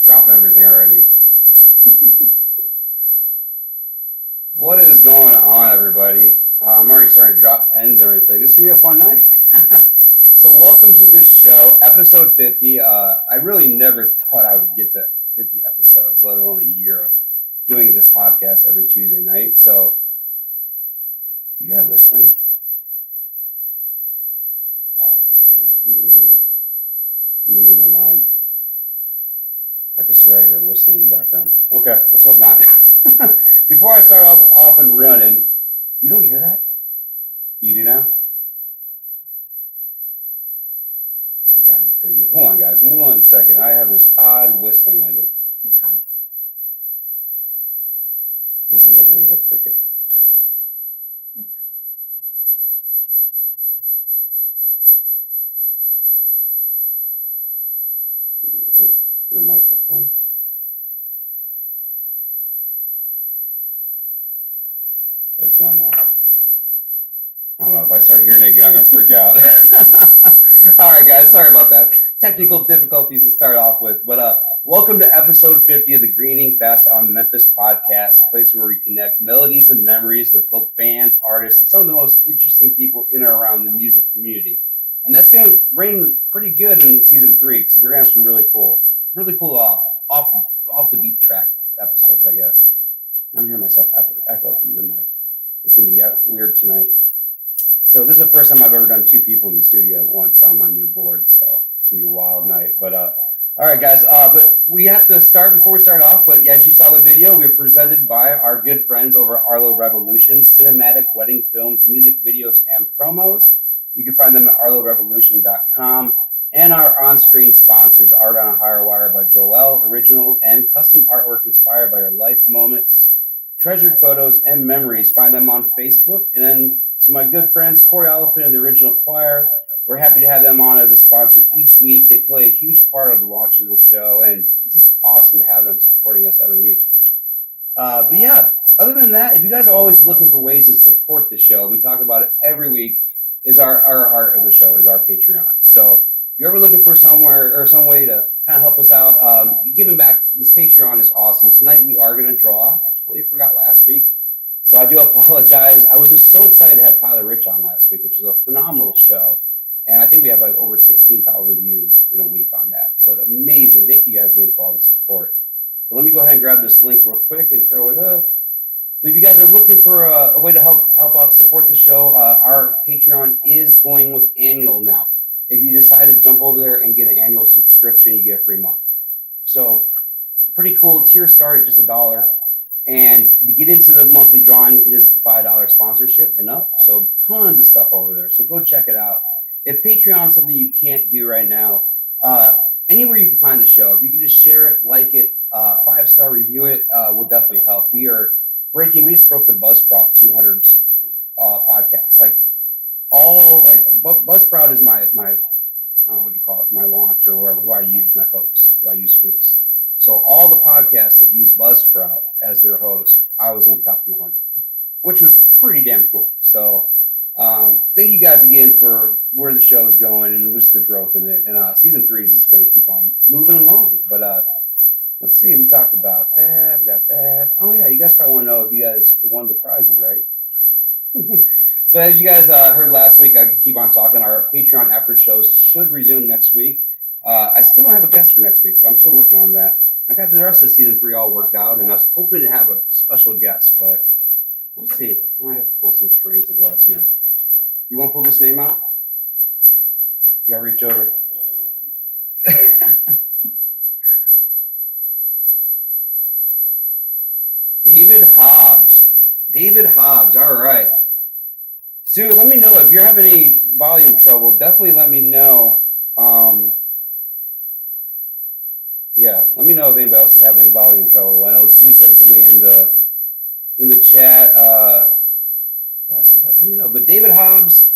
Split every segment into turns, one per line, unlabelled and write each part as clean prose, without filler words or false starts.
dropping everything already. What is going on, everybody? I'm already starting to drop pens and everything. This is going to be a fun night. So welcome to this show, episode 50. I really never thought I would get to 50 episodes, let alone a year of doing this podcast every Tuesday night. So, you have whistling? Oh, it's just me. I'm losing it. I'm losing my mind. I could swear I hear whistling in the background. Okay, let's hope not. Before I start off and running, you don't hear that? You do now? It's going to drive me crazy. Hold on, guys. 1 second. I have this odd whistling I do.
It's gone.
It sounds like there's a cricket. Is it your microphone? It's gone now. I don't know. If I start hearing it again, I'm going to freak out. All right, guys. Sorry about that. Technical difficulties to start off with. But welcome to episode 50 of the Gainin Fast on Memphis podcast, a place where we connect melodies and memories with both bands, artists, and some of the most interesting people in and around the music community. And that's going to rain pretty good in season 3 because we're going to have some really cool off the beat track episodes, I guess. I'm hearing myself echo through your mic. It's going to be weird tonight. So this is the first time I've ever done 2 people in the studio at once on my new board. So it's going to be a wild night. But all right, guys. But we have to start before we start off. But as you saw the video, we're presented by our good friends over at Arlo Revolution, cinematic wedding films, music videos, and promos. You can find them at arlorevolution.com. And our on-screen sponsors, Art on a Higher Wire by Joel, original and custom artwork inspired by your life moments, treasured photos, and memories. Find them on Facebook. And then to my good friends, Corey Oliphant and the Original Choir, we're happy to have them on as a sponsor each week. They play a huge part of the launch of the show, and it's just awesome to have them supporting us every week. But yeah, other than that, if you guys are always looking for ways to support the show, we talk about it every week, is our heart of the show is our Patreon. So if you're ever looking for somewhere or some way to kind of help us out, giving back, this Patreon is awesome. Tonight we are going to draw. I totally forgot last week, so I do apologize. I was just so excited to have Tyler Rich on last week, which was a phenomenal show. And I think we have like over 16,000 views in a week on that. So amazing. Thank you guys again for all the support. But let me go ahead and grab this link real quick and throw it up. But if you guys are looking for a way to help out support the show, our Patreon is going with annual now. If you decide to jump over there and get an annual subscription, you get a free month. So pretty cool. Tier start at just $1. And to get into the monthly drawing, it is the $5 sponsorship and up. So tons of stuff over there. So go check it out. If Patreon is something you can't do right now, anywhere you can find the show, if you can just share it, like it, 5-star review it, will definitely help. We just broke the Buzzsprout 200 podcast. Buzzsprout is my I don't know what you call it, my launch or wherever, who I use for this. So all the podcasts that use Buzzsprout as their host, I was in the top 200, which was pretty damn cool. So thank you guys again for where the show's going and just the growth in it. And season 3 is just going to keep on moving along. But let's see, we talked about that. We got that. Oh yeah, you guys probably want to know if you guys won the prizes, right? So as you guys heard last week, I could keep on talking. Our Patreon after shows should resume next week. I still don't have a guest for next week, so I'm still working on that. I got the rest of season 3 all worked out, and I was hoping to have a special guest, but we'll see. I might have to pull some strings at the last minute. You want to pull this name out? You got to reach over. David Hobbs. All right. Sue, let me know if you're having any volume trouble. Definitely let me know. Let me know if anybody else is having volume trouble. I know Sue said something in the chat. So let me know. But David Hobbs,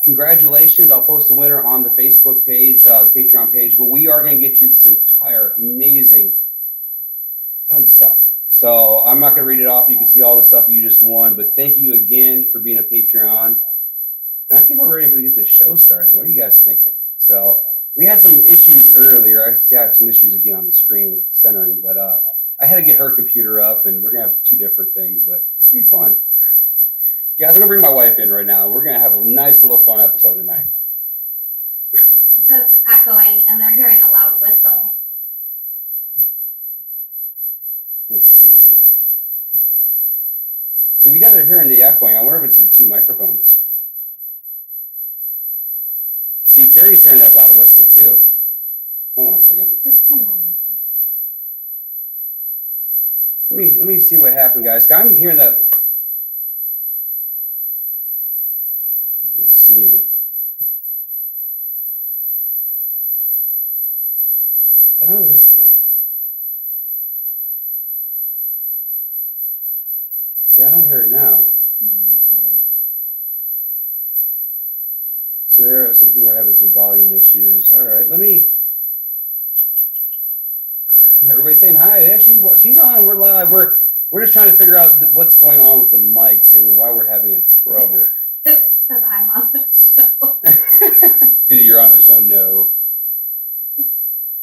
congratulations. I'll post the winner on the Facebook page, the Patreon page. But we are going to get you this entire amazing tons of stuff. So I'm not going to read it off. You can see all the stuff you just won. But thank you again for being a Patreon. And I think we're ready to get this show started. What are you guys thinking? So We had some issues earlier. I see I have some issues again on the screen with centering, but I had to get her computer up, and we're gonna have two different things, but it's gonna be fun. Guys, I'm gonna bring my wife in right now. We're gonna have a nice little fun episode tonight.
So it's echoing, and they're hearing a loud whistle.
Let's see. So if you guys are hearing the echoing, I wonder if it's the two microphones. See, Carrie's hearing that loud whistle too. Hold on a second.
Just turn my mic on.
Let me see what happened, guys. I'm hearing that. Let's see. I don't know if it's. See, I don't hear it now.
No, it's better.
So there are some people are having some volume issues. All right, let me. Everybody's saying hi. Yeah, she's on. We're live. We're just trying to figure out what's going on with the mics and why we're having a trouble.
It's because I'm on the show.
Because you're on the show. No.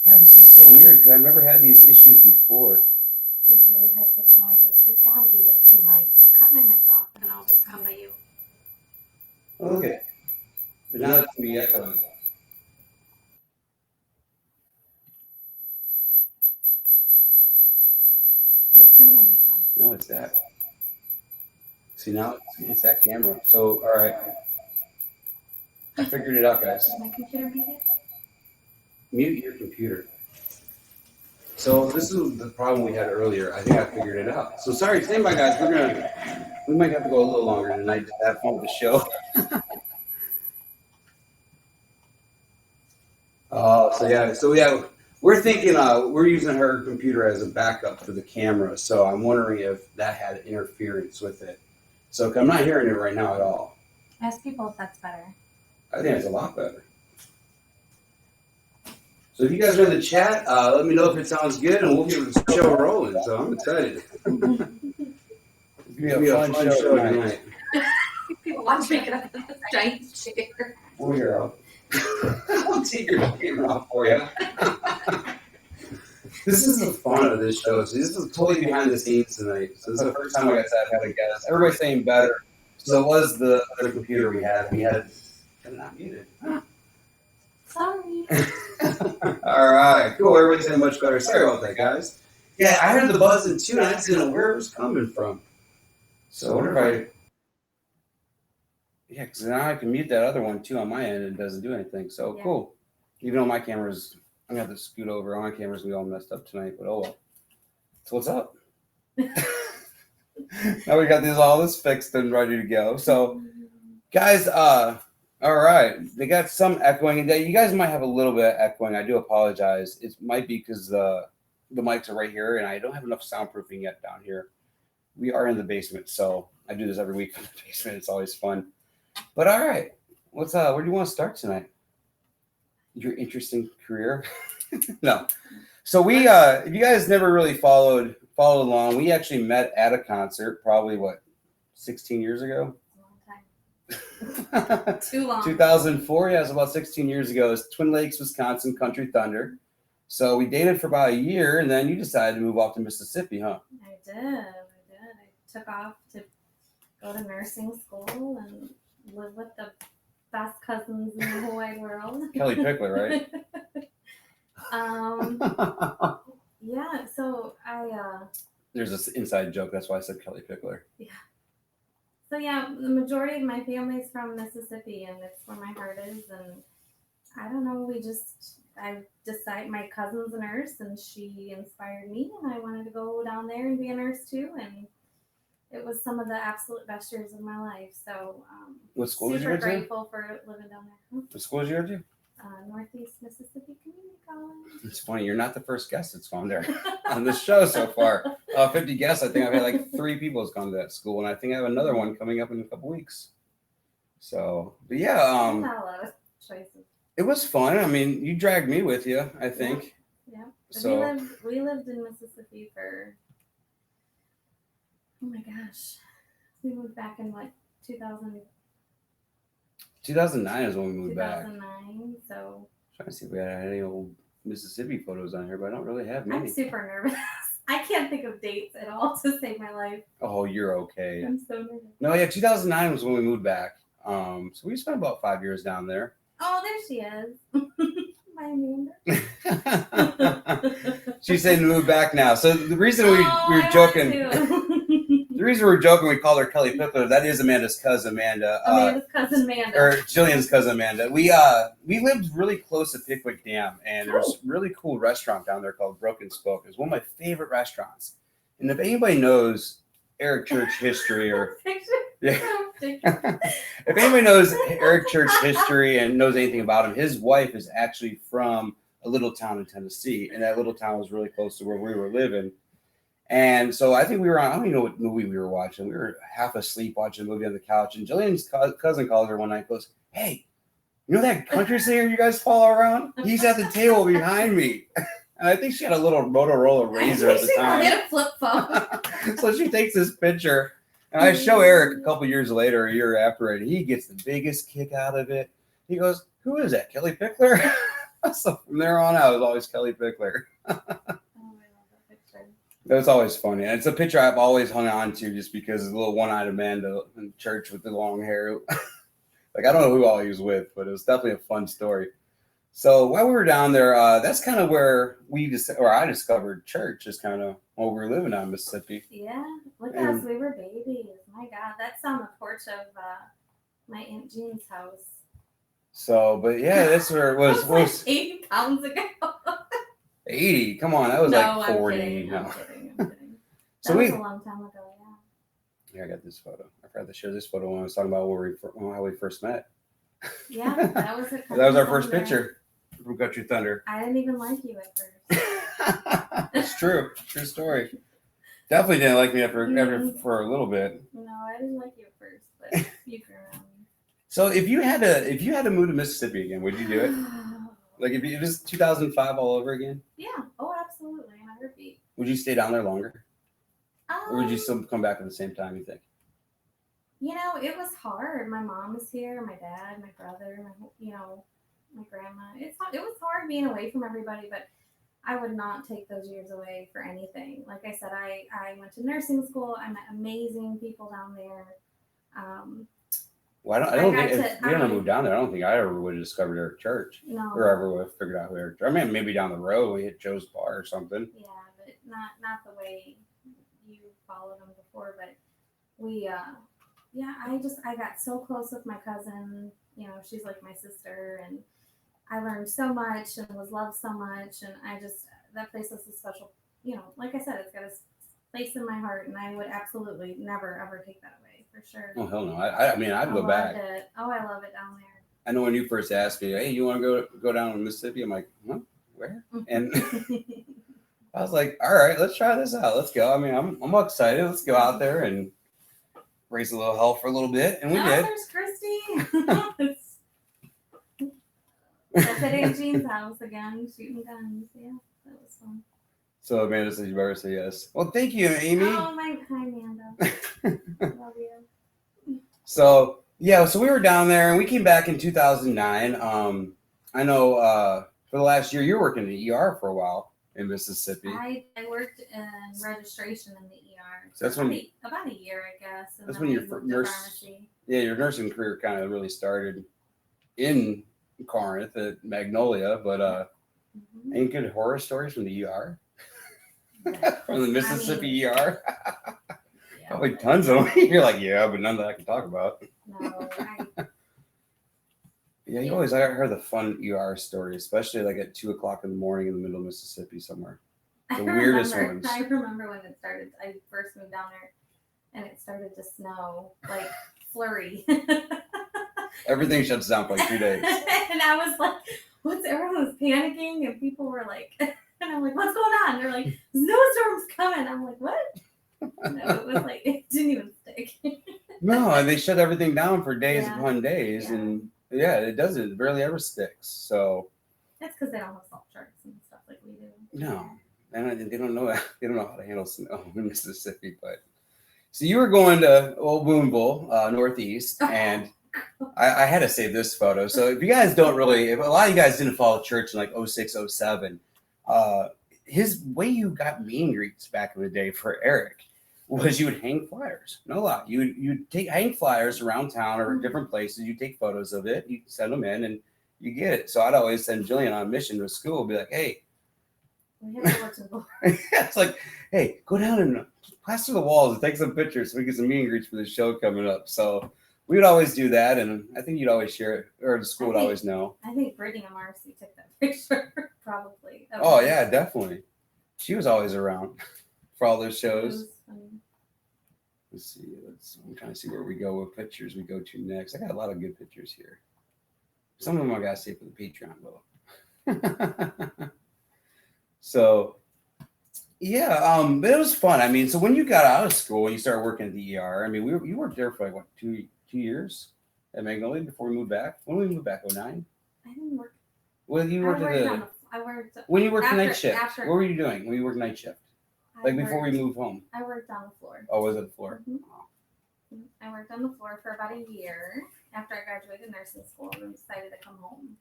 Yeah, this is so weird because I've never had these issues before.
This is really high pitched noises. It's got to be the two mics. Cut my mic off, and I'll just come by you.
Okay. But now it's going to be echoing.
Just turn my mic off.
No, it's that. See, now it's that camera. So, all right. I figured it out, guys.
Is my computer muted?
Mute your computer. So this is the problem we had earlier. I think I figured it out. So sorry, stand by, guys. We might have to go a little longer tonight to have fun with the show. So yeah, we're thinking we're using her computer as a backup for the camera. So I'm wondering if that had interference with it. So I'm not hearing it right now at all.
Ask people if that's better.
I think it's a lot better. So if you guys are in the chat, let me know if it sounds good, and we'll get the show rolling. So I'm excited. It's going to be a fun show tonight.
People watching it on this giant chair.
We'll hear out. I'll take your camera off for you. This is the fun of this show. So this is totally behind the scenes tonight. So this is the first time I guess I've had a guest. Everybody's saying better. So it was the other computer we had. We had it not muted.
Sorry.
All right, cool. Everybody's saying much better. Sorry about that, guys. Yeah, I heard the buzzing too, and I didn't know where it was coming from. So I wonder if yeah, because now I can mute that other one too on my end, and it doesn't do anything. So yeah. Cool. Even though my camera's, I'm gonna have to scoot over. My camera's gonna be all messed up tonight, but oh well. So what's up? Now we got all this fixed and ready to go. So, guys, all right, they got some echoing, and you guys might have a little bit of echoing. I do apologize. It might be because the mics are right here, and I don't have enough soundproofing yet down here. We are in the basement, so I do this every week in the basement. It's always fun. But all right, where do you want to start tonight? Your interesting career? No. So we, if you guys never really followed along, we actually met at a concert, probably 16 years ago.
Too long.
2004, yeah, it was about 16 years ago. It was Twin Lakes, Wisconsin, Country Thunder. So we dated for about a year, and then you decided to move off to Mississippi, huh?
I did. I took off to go to nursing school and live with the best cousins in the whole wide world.
Kelly Pickler, right?
Yeah, so
There's this inside joke. That's why I said Kelly Pickler.
Yeah. So yeah, the majority of my family's from Mississippi, and it's where my heart is. And I don't know, I decided my cousin's a nurse, and she inspired me, and I wanted to go down there and be a nurse too. And it was some of the absolute best years of my life. So
what school did you go to?
Super grateful for living down there.
What school did you go to?
Northeast Mississippi Community College.
It's funny, you're not the first guest that's gone there on the show so far. 50 guests. I think I've had like 3 people that's gone to that school, and I think I have another one coming up in a couple weeks. So, but yeah,
not a lot of choices.
It was fun. I mean, you dragged me with you, I think.
Yeah.
So
we lived in Mississippi for, oh my gosh, we moved back in
2009 is when we moved back.
2009. So
Trying to see if we had any old Mississippi photos on here, but I don't really have many.
I'm super nervous. I can't think of dates at all to save my life.
Oh, you're okay.
I'm so nervous.
No, yeah, 2009 was when we moved back. So we spent about 5 years down there.
Oh, there she is. My Amanda.
She's saying to move back now. So the reason we were joking, the reason we're joking, we call her Kelly Pickler. That is Amanda's cousin, Amanda.
Amanda's cousin, Amanda.
Or Jillian's cousin, Amanda. We lived really close to Pickwick Dam, and there's a really cool restaurant down there called Broken Spoke. It's one of my favorite restaurants. And if anybody knows Eric Church history, or yeah, if anybody knows Eric Church history and knows anything about him, his wife is actually from a little town in Tennessee, and that little town was really close to where we were living. And so I think we were on, I don't even know what movie we were watching. We were half asleep watching a movie on the couch, and Jillian's cousin calls her one night and goes, "Hey, you know that country singer you guys follow around? He's at the table behind me." And I think she had a little Motorola Razor at the time.
She had a flip phone.
So she takes this picture, and I show Eric a couple years later, a year after it. He gets the biggest kick out of it. He goes, "Who is that, Kelly Pickler?" So from there on out, it was always Kelly Pickler. That was always funny. And it's a picture I've always hung on to just because the little one-eyed Amanda in church with the long hair. Like, I don't know who all he was with, but it was definitely a fun story. So while we were down there, that's kind of where I discovered church, is kind of while we were living on Mississippi.
Yeah, look at us. We were babies. My God, that's on the porch of my Aunt Jean's house.
So, but yeah, that's where it was.
Like 80 pounds ago.
80? Come on, that was like 40.
I'm kidding. That
So
was a long time ago, yeah.
Yeah, I got this photo. I forgot to share this photo when I was talking about how we first met.
Yeah, that was it.
That was our first picture from Country Thunder.
I didn't even like you at first.
It's true. True story. Definitely didn't like me for a little bit.
No, I didn't like you at first, but you grew on me.
So if you had to move to Mississippi again, would you do it? Like if it was 2005 all over again?
Yeah. Oh, absolutely. In a heartbeat.
Would you stay down there longer? Or would you still come back at the same time, you think?
You know, it was hard. My mom is here, my dad, my brother, my grandma. It was hard being away from everybody, but I would not take those years away for anything. Like I said, I went to nursing school. I met amazing people down there.
Well, I don't think if we ever moved down there, I don't think I ever would have discovered Eric Church.
No.
Or ever would have figured out who Eric Church. I mean, maybe down the road we hit Joe's Bar or something.
Yeah, but not the way you followed him before. But we, I got so close with my cousin. You know, she's like my sister, and I learned so much and was loved so much. And that place is a special, like I said, it's got a place in my heart, and I would absolutely never, ever take that away. For sure.
Oh, hell no. I mean, I'd go back.
Oh, I love it down there.
I know when you first asked me, "Hey, you want to go down to Mississippi?" I'm like, "Huh? Where?" And I was like, "All right, let's try this out. Let's go." I mean, I'm excited. Let's go out there and raise a little hell for a little bit. And we did.
There's Christy. That's at Aunt Jean's house again, shooting guns. Yeah, that was fun.
So Amanda says you better say yes. Well, thank you, Amy.
Oh, hi, Amanda. Love you.
So we were down there, and we came back in 2009. I know for the last year you were working in the ER for a while in Mississippi.
I worked in registration in the ER.
So that's
about a year, I guess.
That's when your your nursing career kind of really started in Corinth at Magnolia. But any good horror stories from the ER? From the Mississippi ER?
Yeah,
probably tons of them. You're like, yeah, but none that I can talk about.
No,
Yeah, I heard the fun ER story, especially like at 2:00 in the morning in the middle of Mississippi somewhere. The weirdest ones.
I remember when it started. I first moved down there, and it started to snow, like flurry.
Everything shuts down for like 2 days.
And I was like, everyone was panicking, and people were like, and I'm like, what's going on? They're like, snowstorm's coming. I'm like, what? No, it was like, it didn't even stick.
No, and they shut everything down for days upon days. Yeah. And it doesn't. It barely ever sticks. So
that's because they don't have salt sharks and stuff like we do.
No, and they don't know how to handle snow in Mississippi. But so you were going to Old Boonville, Northeast, and I had to save this photo. So if you guys don't really, if a lot of you guys didn't follow church in like 06, 07, his way you got meet and greets back in the day for Eric was you would hang flyers. No lie. You'd hang flyers around town or different places. You take photos of it. You send them in and you get it. So I'd always send Jillian on a mission to school, be like, hey, it's like, hey, go down and plaster the walls and take some pictures so we get some meet and greets for the show coming up. So we would always do that, and I think you'd always share it, or the school would always know.
I think Brittany and Marcy took that picture, probably.
Oh yeah, definitely. She was always around for all those shows. Let's see. I'm trying to see where we go with pictures we go to next. I got a lot of good pictures here. Some of them I gotta save for the Patreon though. So yeah, but it was fun. I mean, so when you got out of school and you started working at the ER, I mean, you worked there for like what, two years at Magnolia before we moved back. When did we move back? 09?
I didn't work.
Well, you worked when you worked night shift. What were you doing when you worked night shift? Like before we moved home.
I worked on the floor.
Oh, was it the floor?
Mm-hmm. Oh. I worked on the floor for about a year after I graduated nursing school and then decided to come home.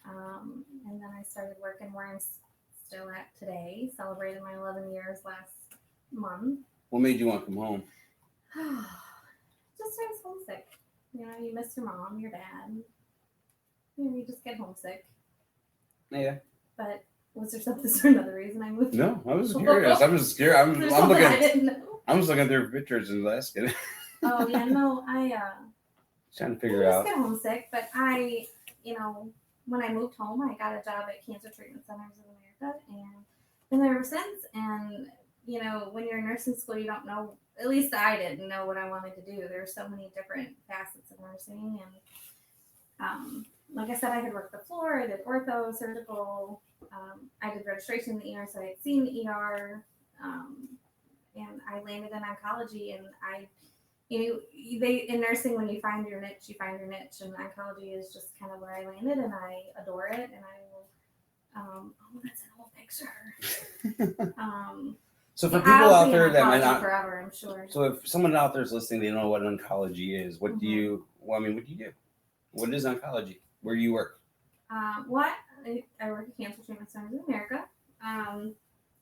And then I started working where I'm still at today. Celebrated my 11 years last month.
What made you want to come home?
Just I was homesick. You know, you miss your mom, your dad. You know, you just get homesick.
Yeah.
But was there something for another reason I moved?
No, I was curious. I'm just curious. I'm looking.
I didn't know.
I'm just looking through pictures and asking.
Oh yeah, no,
trying to figure out.
I just get homesick, but you know, when I moved home, I got a job at Cancer Treatment Centers of America, and been there ever since. And you know, when you're in nursing school, you don't know. At least I didn't know what I wanted to do. There's so many different facets of nursing, and like I said, I had worked the floor. I did ortho, surgical. I did registration in the ER, so I had seen the ER, and I landed in oncology. And in nursing, when you find your niche, you find your niche, and oncology is just kind of where I landed, and I adore it. And I will. Oh, that's an old picture.
So for people out there that might not
forever, I'm sure.
So if someone out there is listening, they don't know what oncology is. What do you? Well, I mean, what do you do? What is oncology? Where do you work?
I work at Cancer Treatment Centers of America, and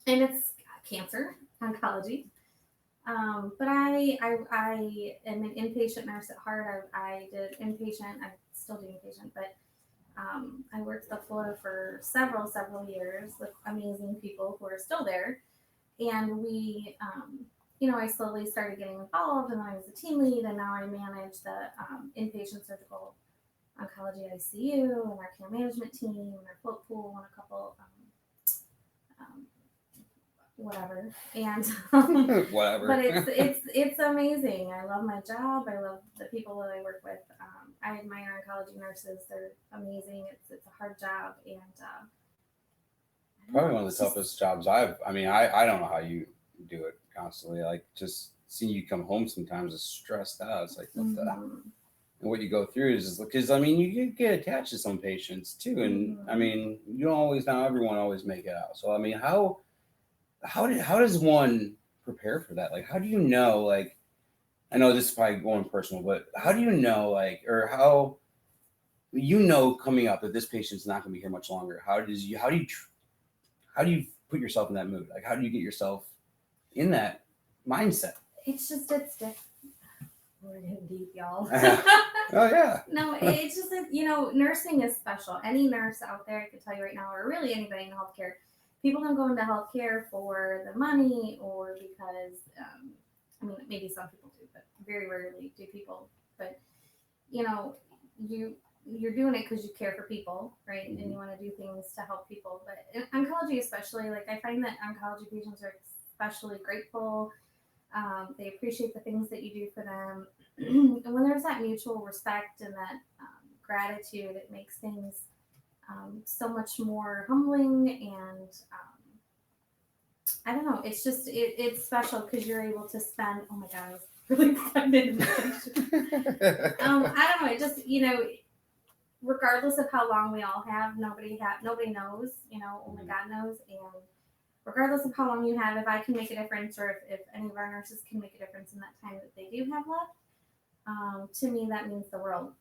it's cancer oncology. But I am an inpatient nurse at heart. I did inpatient. I still do inpatient, but I worked the floor for several years with amazing people who are still there. And we, I slowly started getting involved, and then I was a team lead, and now I manage the inpatient surgical oncology ICU and our care management team and our float pool and a couple whatever. And
whatever.
But it's amazing. I love my job. I love the people that I work with. I admire oncology nurses. They're amazing. It's a hard job, and
probably one of the toughest jobs I don't know how you do it constantly. Like just seeing you come home sometimes is stressed out. It's like what the and what you go through is because I mean you get attached to some patients too, and I mean not everyone always make it out. So I mean how does one prepare for that? Like how do you know, like I know this is probably going personal, but how do you know, like, or how coming up that this patient's not going to be here much longer? How do you put yourself in that mood? Like, how do you get yourself in that mindset?
It's different. We're getting deep, y'all.
Oh, yeah.
No, it's just that, nursing is special. Any nurse out there, I can tell you right now, or really anybody in healthcare, people don't go into healthcare for the money or because, maybe some people do, but very rarely do people. But, you're doing it because you care for people, right? Mm-hmm. And you want to do things to help people. But in oncology especially, like I find that oncology patients are especially grateful. They appreciate the things that you do for them. And when there's that mutual respect and that gratitude, it makes things so much more humbling. And I don't know, it's just, it's special because you're able to spend, oh my God, I was really excited. I don't know, it just, regardless of how long we all have, nobody knows, only God knows. And regardless of how long you have, if I can make a difference, or if any of our nurses can make a difference in that time that they do have left, to me, that means the world.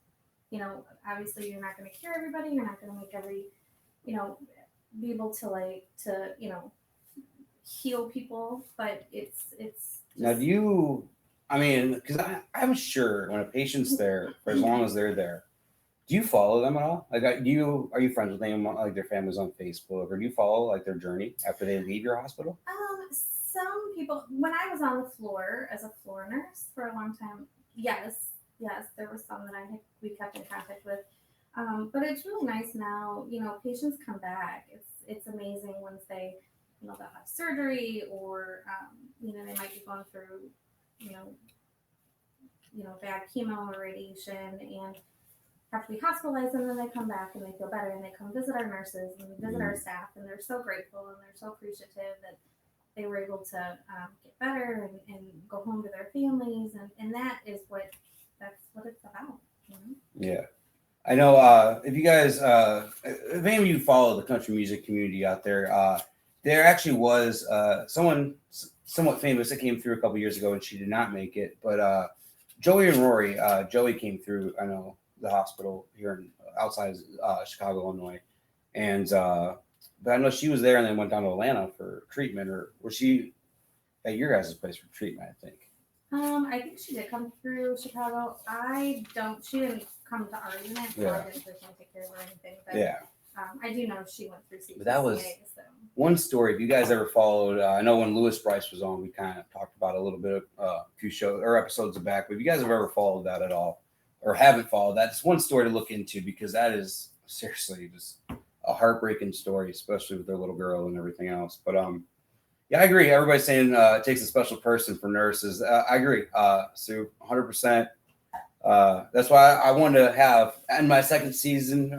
Obviously, you're not going to cure everybody. You're not going to make you know, be able to heal people, but it's just,
Now, do you? I mean, because I'm sure when a patient's there for as long as they're there, do you follow them at all? Like, are you friends with them? Like their families on Facebook, or do you follow like their journey after they leave your hospital?
some people. When I was on the floor as a floor nurse for a long time, yes, there were some that we kept in contact with. But it's really nice now. Patients come back. It's amazing once they'll have surgery, or they might be going through you know bad chemo or radiation and have to be hospitalized, and then they come back and they feel better, and they come visit our nurses and visit our staff, and they're so grateful and they're so appreciative that they were able to get better and go home to their families, and that's what it's about.
Yeah. I know if you guys, if any of you follow the country music community out there actually was someone somewhat famous that came through a couple years ago, and she did not make it. But Joey and Rory, Joey came through, I know, the hospital here outside Chicago, Illinois. And but I know she was there and then went down to Atlanta for treatment, or was she at your guys' place for treatment, I think?
I think she did come through Chicago. She didn't come to our unit, so I didn't personally take care of her or anything. But
Yeah.
I do know she went through CTCA.
But that was
so.
One story. If you guys ever followed, I know when Lewis Bryce was on, we kind of talked about a little bit, a few shows or episodes back. But if you guys have ever followed that at all, or haven't followed that, it's one story to look into, because that is seriously just a heartbreaking story, especially with their little girl and everything else. But yeah, I agree. Everybody's saying it takes a special person for nurses. I agree, Sue, 100%. That's why I wanted to have end my second season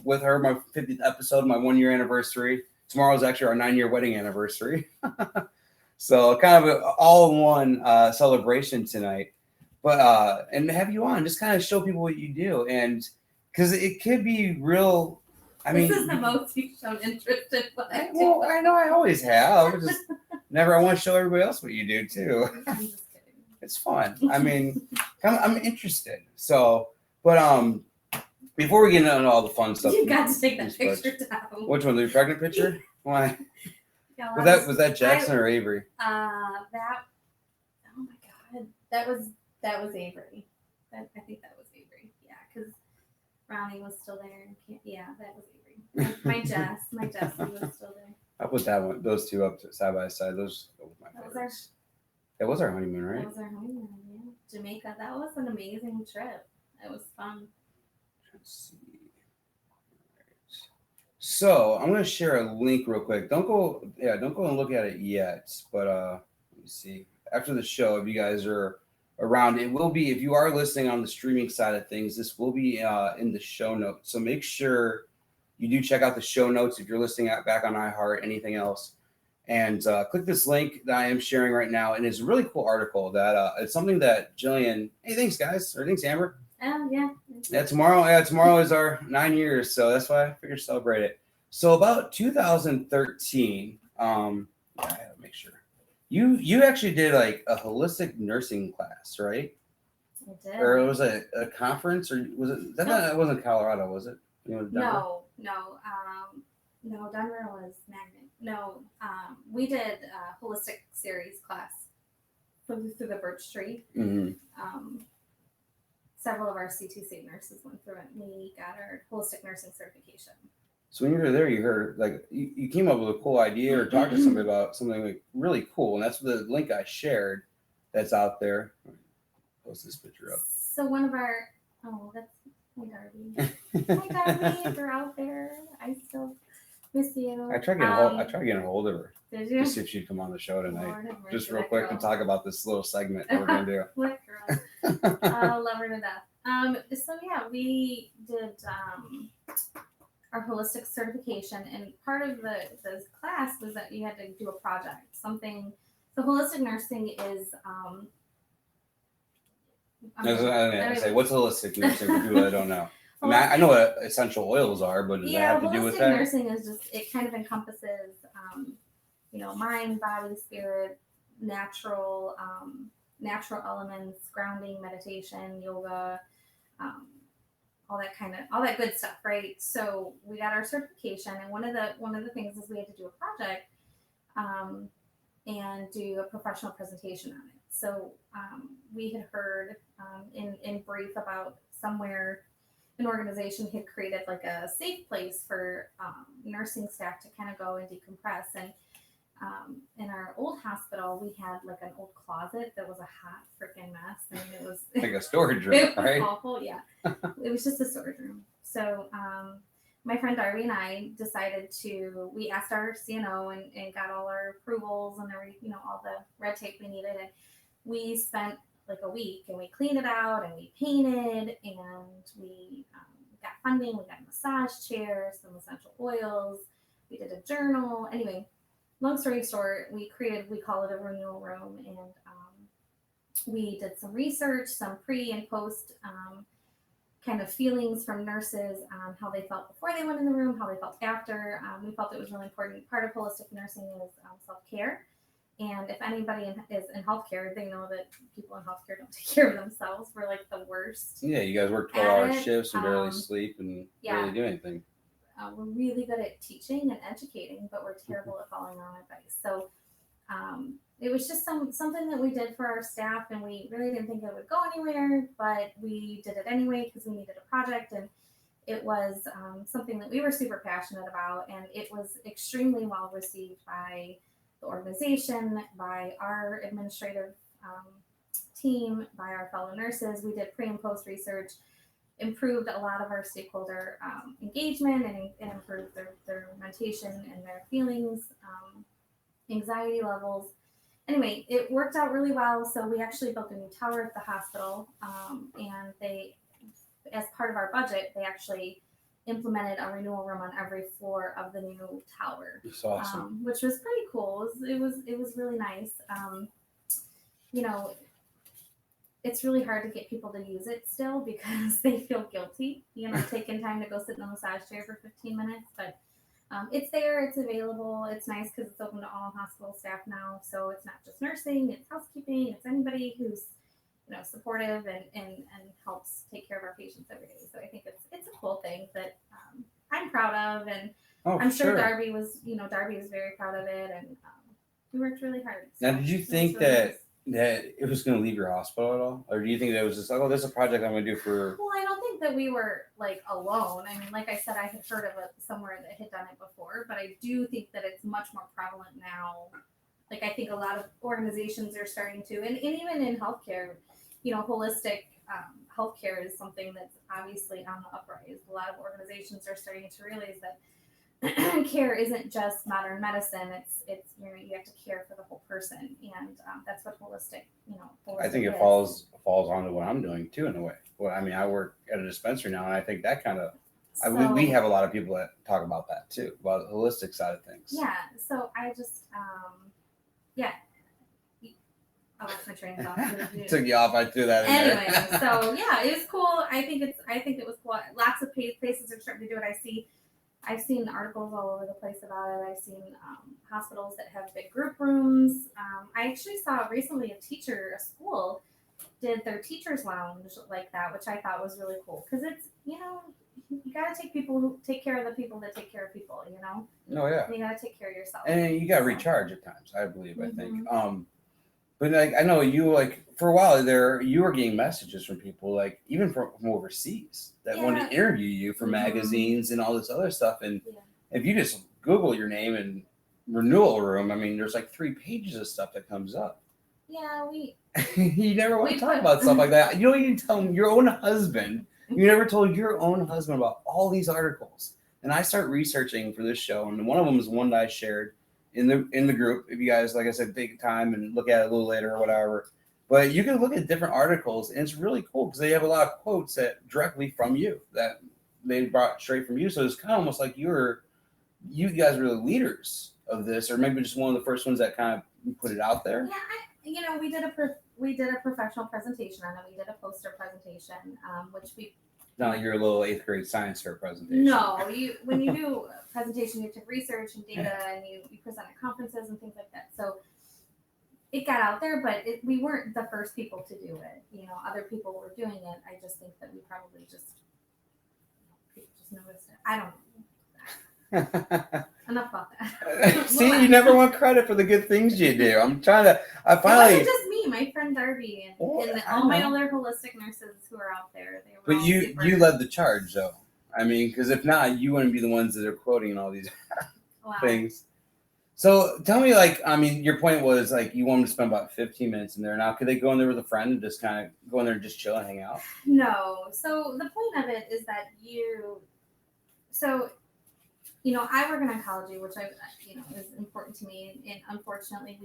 with her, my 50th episode, my 1-year anniversary. Tomorrow is actually our 9-year wedding anniversary. So kind of an all-in-one celebration tonight. But and have you on, just kind of show people what you do, and because it could be real.
This is the most you've shown interest in what I do.
Well, I know I always have. Just never. I want to show everybody else what you do too.
I'm just kidding.
It's fun. I mean, I'm interested. So, but before we get into all the fun stuff,
You got to take that picture down.
Which one? The pregnant picture? Why?
Yeah,
Was that Jackson or Avery?
Oh my God, that was Avery. I think that was Avery. Yeah, because Ronnie was still there. Yeah, that was Avery. My Jess was still there.
I put those two up side by side. Those were my favorites. That was our honeymoon, right?
That was our honeymoon. Yeah, Jamaica. That was an amazing trip. It was fun.
Let's see. So I'm gonna share a link real quick. Don't go and look at it yet. But let me see. After the show, if you guys are around, it will be, if you are listening on the streaming side of things, this will be in the show notes. So make sure you do check out the show notes if you're listening back on iHeart, anything else. And click this link that I am sharing right now. And it's a really cool article that it's something that Jillian, hey, thanks guys, or thanks Amber.
Yeah.
Yeah, tomorrow is our 9 years, so that's why I figured to celebrate it. So about 2013, I gotta make sure. You actually did like a holistic nursing class, right?
I did.
Or was it a conference, or was it that wasn't Colorado, was it?
No, Denver was Magnet. No, we did a holistic series class through the Birch Tree.
Mm-hmm.
Several of our CTC nurses went through it, and we got our holistic nursing certification.
So when you were there, you heard like you came up with a cool idea or talked to somebody about something like really cool, and that's the link I shared that's out there. Post this picture up.
So one of our that's my Darby. Hi Darby, if you're out there, I still miss you.
I tried getting a hold of her.
Did you?
To see if she'd come on the show tonight.
Lord have mercy,
Just real
that
quick
girl.
to talk about this little segment that we're gonna do.
What girl? I love her to death. So yeah, we did our holistic certification, and part of the class was that you had to do a project, something. So holistic nursing is
I was gonna say, what's holistic nursing for people that don't know? I mean, I know what essential oils are, but does that have to do with that?
Holistic nursing is just, it kind of encompasses, mind, body, spirit, natural, natural elements, grounding, meditation, yoga, all that good stuff, right? So we got our certification, and one of the things is we had to do a project and do a professional presentation on it. So we had heard in brief about somewhere an organization had created like a safe place for nursing staff to kind of go and decompress. And in our old hospital, we had like an old closet that was a hot freaking mess. I mean, it was
like a storage room,
it was
right?
awful. Yeah, it was just a storage room. So my friend Darby and I decided we asked our CNO and got all our approvals and all the red tape we needed, and we spent like a week and we cleaned it out and we painted and we got funding. We got massage chairs, some essential oils. We did a journal. Anyway, long story short, we call it a renewal room, and we did some research, some pre and post kind of feelings from nurses on how they felt before they went in the room, how they felt after. We felt it was really important. Part of holistic nursing is self-care. And if anybody is in healthcare, they know that people in healthcare don't take care of themselves. We're like the worst.
Yeah, you guys work 12-hour shifts and barely sleep and barely do anything.
We're really good at teaching and educating, but we're terrible at following our own advice. So it was just something that we did for our staff, and we really didn't think it would go anywhere, but we did it anyway because we needed a project, and it was something that we were super passionate about, and it was extremely well received by the organization, by our administrative team, by our fellow nurses. We did pre and post research, improved a lot of our stakeholder engagement, and improved their mentation and their feelings, anxiety levels. Anyway, it worked out really well. So we actually built a new tower at the hospital, and they, as part of our budget, they actually implemented a renewal room on every floor of the new tower.
It's awesome.
Which was pretty cool. It was really nice. It's really hard to get people to use it still because they feel guilty, taking time to go sit in the massage chair for 15 minutes. But it's there, it's available. It's nice because it's open to all hospital staff now. So it's not just nursing, it's housekeeping, it's anybody who's supportive and helps take care of our patients every day. So I think it's a cool thing that I'm proud of, and I'm sure Darby was very proud of it, and we worked really hard. So
now, did you think that it was going to leave your hospital at all, or do you think that it was just like, oh, this is a project I'm going to do for?
Well, I don't think that we were like alone. I mean, like I said, I had heard of it somewhere that had done it before, but I do think that it's much more prevalent now. Like I think a lot of organizations are starting to, and even in healthcare, holistic healthcare is something that's obviously on the uprise. A lot of organizations are starting to realize that care isn't just modern medicine. It's you have to care for the whole person, and that's what holistic.
I think it falls onto what I'm doing too in a way. Well, I mean, I work at a dispensary now, and I think that kind of we have a lot of people that talk about that too, about the holistic side of things.
Yeah. So I just I lost my train of thought.
Took you off. I threw that in
anyway,
there.
So yeah, it was cool. I think it was cool. Lots of places are starting to do it. I've seen articles all over the place about it. I've seen hospitals that have big group rooms. I actually saw recently a school did their teacher's lounge like that, which I thought was really cool because it's you got to take care of the people that take care of people.
Oh yeah.
And you got to take care of yourself.
And you got to recharge at times. I believe. Mm-hmm. I think. But like I know you for a while there, you were getting messages from people even from overseas that wanted to interview you for magazines and all this other stuff. And if you just Google your name and renewal room, I mean, there's 3 pages of stuff that comes up.
Yeah,
you never want to talk about stuff like that. You don't even tell your own husband. You never told your own husband about all these articles. And I start researching for this show, and one of them is one that I shared in the group. If you guys, like I said, take time and look at it a little later or whatever. But you can look at different articles, and it's really cool because they have a lot of quotes that directly from you that they brought straight from you. So it's kind of almost like you guys were the leaders of this, or maybe just one of the first ones that kind of put it out there.
Yeah, we did a professional presentation on it. We did a poster presentation, which we.
Not like your little 8th grade science fair presentation.
No, when you do a presentation, you have to research and data, and you present at conferences and things like that. So it got out there, but we weren't the first people to do it. You know, other people were doing it. I just think that we probably people just noticed it. I don't know. Enough about that.
See, you never want credit for the good things you do. I'm trying to. I
It
finally.
wasn't just me, my friend Darby, and all my other holistic nurses who are out there. They were
But
all
you led the charge, though. I mean, because if not, you wouldn't be the ones that are quoting all these things. So tell me, like, I mean, your point was like you want them to spend about 15 minutes in there. Now, could they go in there with a friend and just kind of go in there and just chill and hang out?
No. So the point of it is that I work in oncology, which is important to me. And unfortunately,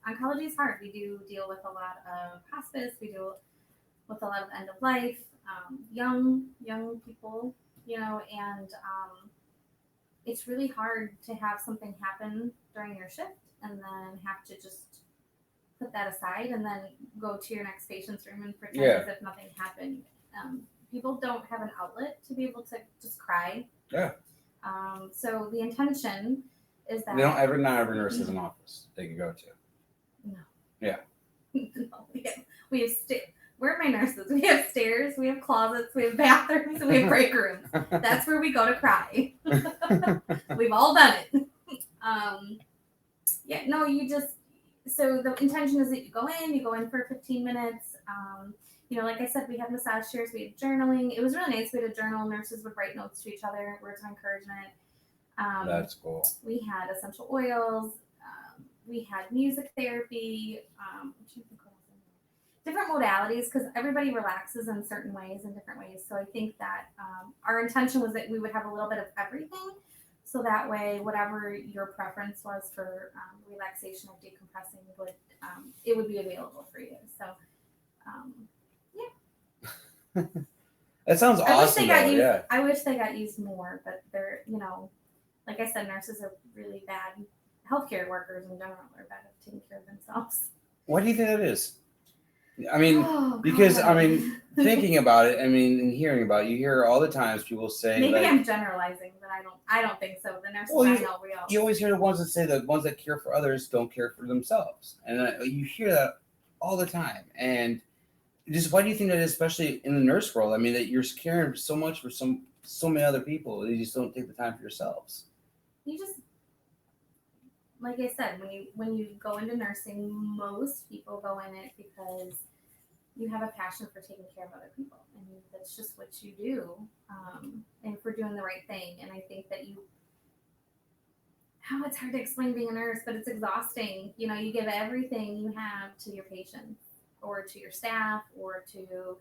oncology is hard. We do deal with a lot of hospice. We deal with a lot of end of life, young people, and it's really hard to have something happen during your shift and then have to just put that aside and then go to your next patient's room and pretend as if nothing happened. People don't have an outlet to be able to just cry.
Yeah.
So the intention is that
not every nurse has an office they can go to.
No.
Yeah.
No, we have we're my nurses. We have stairs, we have closets, we have bathrooms, and we have break rooms. That's where we go to cry. We've all done it. So the intention is that you go in for 15 minutes. Like I said, we had massage chairs, we had journaling. It was really nice. We had a journal. Nurses would write notes to each other, words of encouragement.
That's cool.
We had essential oils. We had music therapy. Different modalities, because everybody relaxes in certain ways, in different ways. So I think that our intention was that we would have a little bit of everything. So that way, whatever your preference was for relaxation or decompressing, it would be available for you. So,
That sounds awesome.
I wish they got used more, but they're, like I said, nurses are really bad. Healthcare workers in general are bad at taking care of themselves.
What do you think that is? I mean, thinking about it, and hearing about it, you hear all the times people say.
Maybe I'm generalizing, but I don't think so. The nurses I know,
you always hear the ones that say the ones that care for others don't care for themselves, and you hear that all the time. And just why do you think that is, especially in the nurse world? I mean, that you're caring so much for so many other people, you just don't take the time for yourselves.
You just, like I said, when you go into nursing, most people go in it because you have a passion for taking care of other people. I mean, that's just what you do, and for doing the right thing. And I think that it's hard to explain being a nurse, but it's exhausting. You give everything you have to your patients or to your staff or to,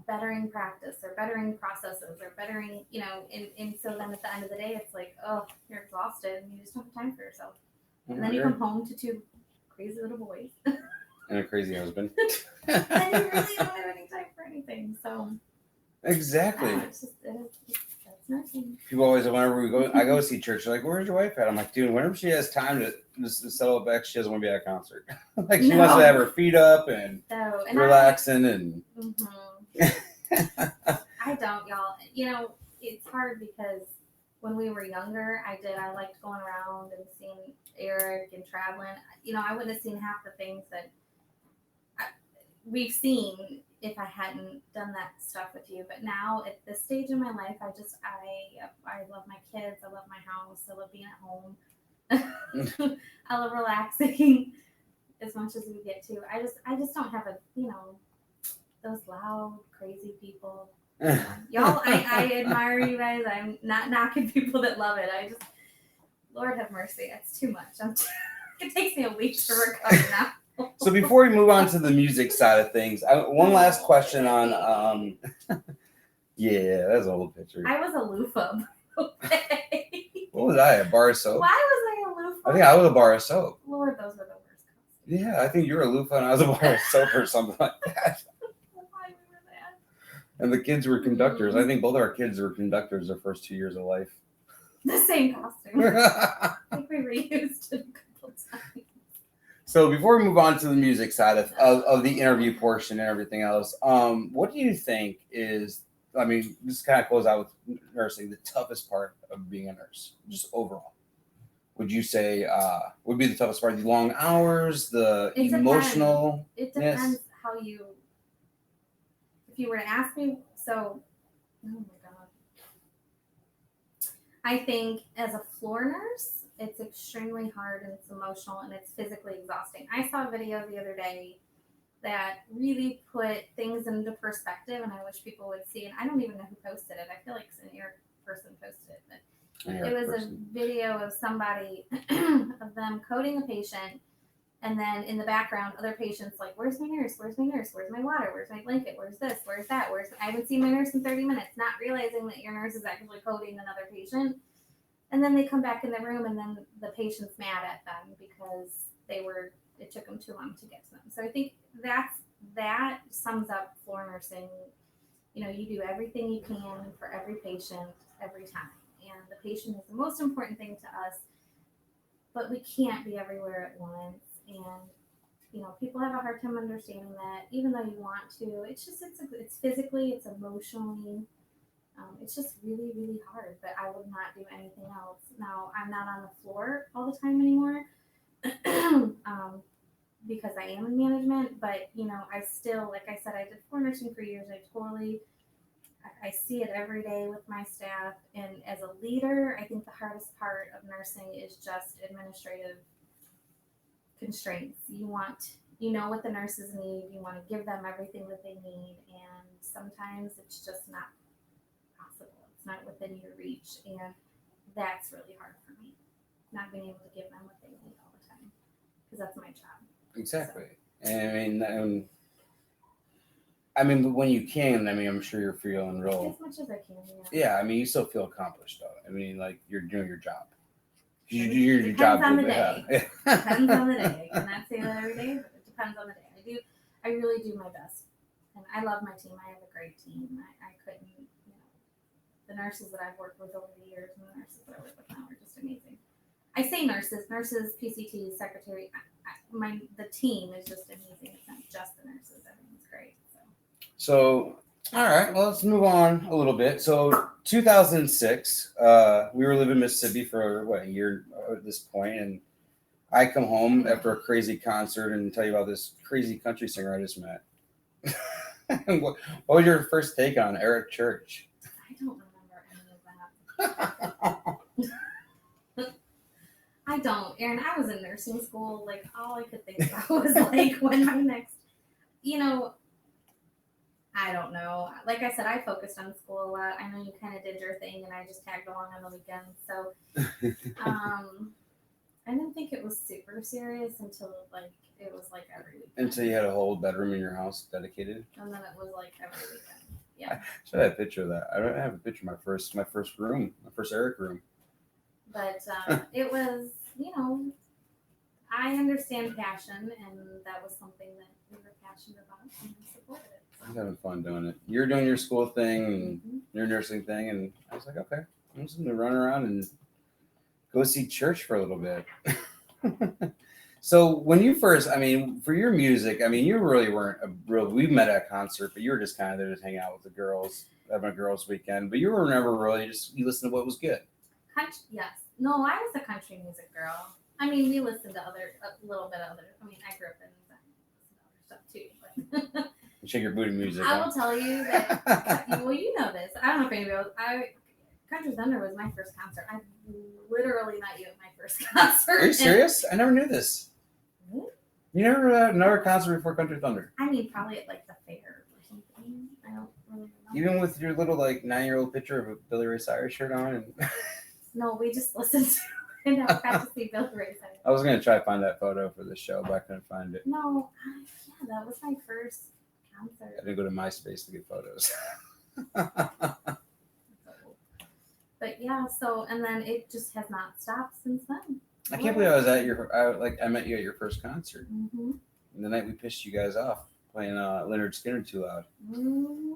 bettering practice or bettering processes or bettering, and so then at the end of the day, it's like, oh, you're exhausted and you just don't have time for yourself. And then you come home to two crazy little boys.
And a crazy husband.
And you really don't have any time for anything. So
exactly.
That's nursing.
People always, whenever I go see church, they're like, "Where's your wife at?" I'm like, dude, whenever she has time to settle back, she doesn't want to be at a concert. Like she wants to have her feet up and relaxing and.
I don't, y'all. It's hard because when we were younger, I liked going around and seeing Eric and traveling. I wouldn't have seen half the things that we've seen if I hadn't done that stuff with you. But now at this stage in my life, I love my kids. I love my house. I love being at home. I love relaxing as much as we get to. I just don't have those loud, crazy people. Y'all, I admire you guys. I'm not knocking people that love it. Lord have mercy. It's too much. It takes me a week to recover now.
So before we move on to the music side of things, one last question on, yeah, that's an old picture.
I was a loofah. Okay.
What was I, a bar of soap?
Why was I a loofah?
I think I was a bar of soap.
Lord, those were the worst costumes.
Yeah, I think you were a loofah and I was a bar of soap or something like that.
Why we were that?
And the kids were conductors. I think both our kids were conductors their first 2 years of life.
The same costume. I think we reused it a couple times.
So before we move on to the music side of the interview portion and everything else, what do you think is, this kind of goes out with nursing, the toughest part of being a nurse, just overall? would you say would be the toughest part? The long hours, the
It depends.
emotional.
It depends how you. If you were to ask me, so, oh my god, I think as a floor nurse, it's extremely hard and it's emotional and it's physically exhausting. I saw a video the other day that really put things into perspective, and I wish people would see. And I don't even know who posted it. I feel like an Eric person posted it, but it was a video of somebody of them coding a patient, and then in the background, other patients like, "Where's my nurse? Where's my nurse? Where's my water? Where's my blanket? Where's this? Where's that? I haven't seen my nurse in 30 minutes," not realizing that your nurse is actually coding another patient. And then they come back in the room, and then the patient's mad at them because it took them too long to get to them. So I think that sums up floor nursing. You do everything you can for every patient every time. And the patient is the most important thing to us, but we can't be everywhere at once. And people have a hard time understanding that, even though you want to. It's physically, it's emotionally, it's just really, really hard. But I would not do anything else. Now, I'm not on the floor all the time anymore because I am in management. But I still, like I said, I did floor nursing for years. I see it every day with my staff. And as a leader, I think the hardest part of nursing is just administrative constraints. You know what the nurses need. You want to give them everything that they need. And sometimes it's just not possible. It's not within your reach. And that's really hard for me, not being able to give them what they need all the time, because that's my job.
Exactly. So. I mean, but when you can, I'm sure you're feeling real.
As much as I can,
yeah. Yeah, you still feel accomplished, though. Like you're doing your job. You do your job.
Depends on the day. Depends on the day. I cannot say that every day, but it depends on the day. I really do my best. And I love my team. I have a great team. I couldn't, the nurses that I've worked with over the years and the nurses that I work with now are just amazing. I say nurses, PCTs, secretary. The team is just amazing. It's not just the nurses. Everyone's great.
So, all right. Well, let's move on a little bit. So, 2006, we were living in Mississippi for a year at this point, and I come home after a crazy concert and tell you about this crazy country singer I just met. What was your first take on Eric Church?
I don't remember any of that. I don't. Aaron, I was in nursing school. Like, all I could think about was like when my next, I don't know. Like I said, I focused on school a lot. I know you kind of did your thing, and I just tagged along on the weekends. So, I didn't think it was super serious until it was every weekend. Until
you had a whole bedroom in your house dedicated.
And then it was every weekend. Yeah.
I should have a picture of that. I don't have a picture of my first room, my first Eric room.
But it was, I understand passion, and that was something that we were passionate about, and I supported it.
I was having fun doing it. You're doing your school thing and your nursing thing, and I was like, okay, I'm just going to run around and go see church for a little bit. So when you first, for your music, you really weren't we met at a concert, but you were just kind of there to hang out with the girls, having a girls' weekend, but you were never really you listened to what was good.
Yes. No, I was a country music girl. We listened to a little bit of other, I grew up in other stuff too, but.
Shake your booty music.
I will tell you that, well, you know this. I don't know if anybody else. Country Thunder was my first concert. I literally met you at my first concert.
Are you serious? I never knew this.
Really?
You never had another concert before Country Thunder?
Probably at the fair or something. I don't really remember.
Even with your little 9-year-old picture of a Billy Ray Cyrus shirt on? And
No, we just listened to and I got to see Billy Ray Cyrus.
I was going to try to find that photo for the show, but I couldn't find it.
No, that was my first concert.
I didn't go to MySpace to get photos.
But yeah, and then it just has not stopped since then.
I can't believe I was at I met you at your first concert.
Mm-hmm.
And the night we pissed you guys off playing Leonard Skinner Too Loud.
Mm-hmm.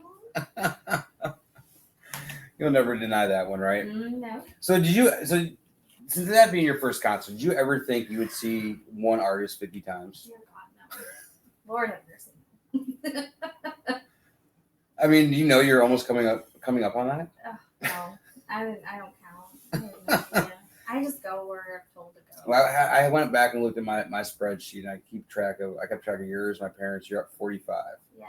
You'll never deny that one, right?
No.
So since that being your first concert, did you ever think you would see one artist 50 times?
Dear God, no. Lord have
mercy. You're almost coming up on that?
No, I don't count. I just go where I'm told
Well, I went back and looked at my spreadsheet. And I kept track of yours, my parents. You're at 45.
Yeah.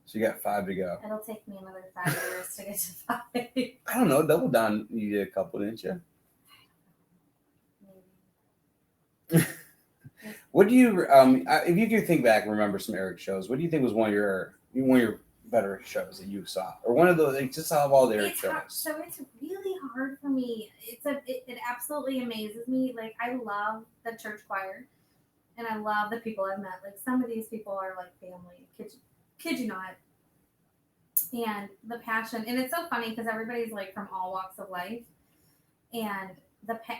So you got 5 to go.
It'll take me another 5 years to get to 5.
I don't know. Double down. You did a couple, didn't you?
Maybe.
What do you if you could think back and remember some Eric shows? What do you think was one of your better shows that you saw, or one of those like, just out of all the Eric shows?
So it's really hard for me. It absolutely amazes me. Like I love the church choir, and I love the people I've met. Like some of these people are like family. Kid you not. And the passion, and it's so funny because everybody's like from all walks of life, and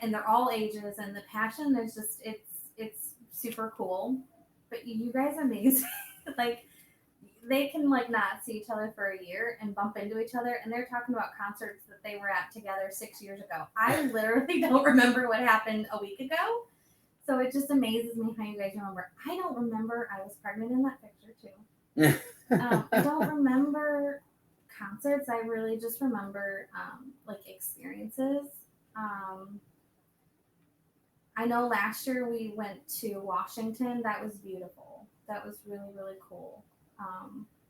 and they're all ages, and the passion is just it's super cool. But you guys amaze me. Like they can like not see each other for a year and bump into each other, and they're talking about concerts that they were at together 6 years ago. I literally don't remember what happened a week ago, so it just amazes me how you guys remember. I don't remember. I was pregnant in that picture too. I don't remember concerts. I really just remember like experiences. I know last year we went to Washington. That was beautiful. That was really, really cool.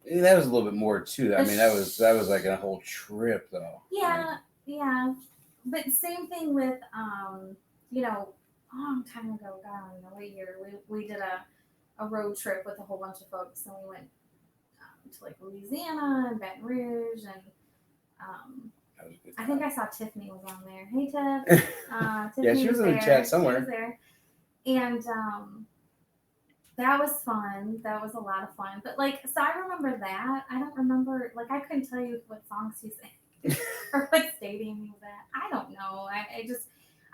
That was a little bit more too. I mean, that was like a whole trip though.
Yeah, yeah. But same thing with you know, a long time ago, God, I don't know what year, we did a road trip with a whole bunch of folks, and we went to like Louisiana and Baton Rouge, and I think I saw Tiffany was on there. Hey Tiff. Tiffany
yeah, she was in the chat somewhere.
She was there. And that was fun. That was a lot of fun. But like, so I remember that. I don't remember, like, I couldn't tell you what songs he sang or what stadium he was at. I don't know.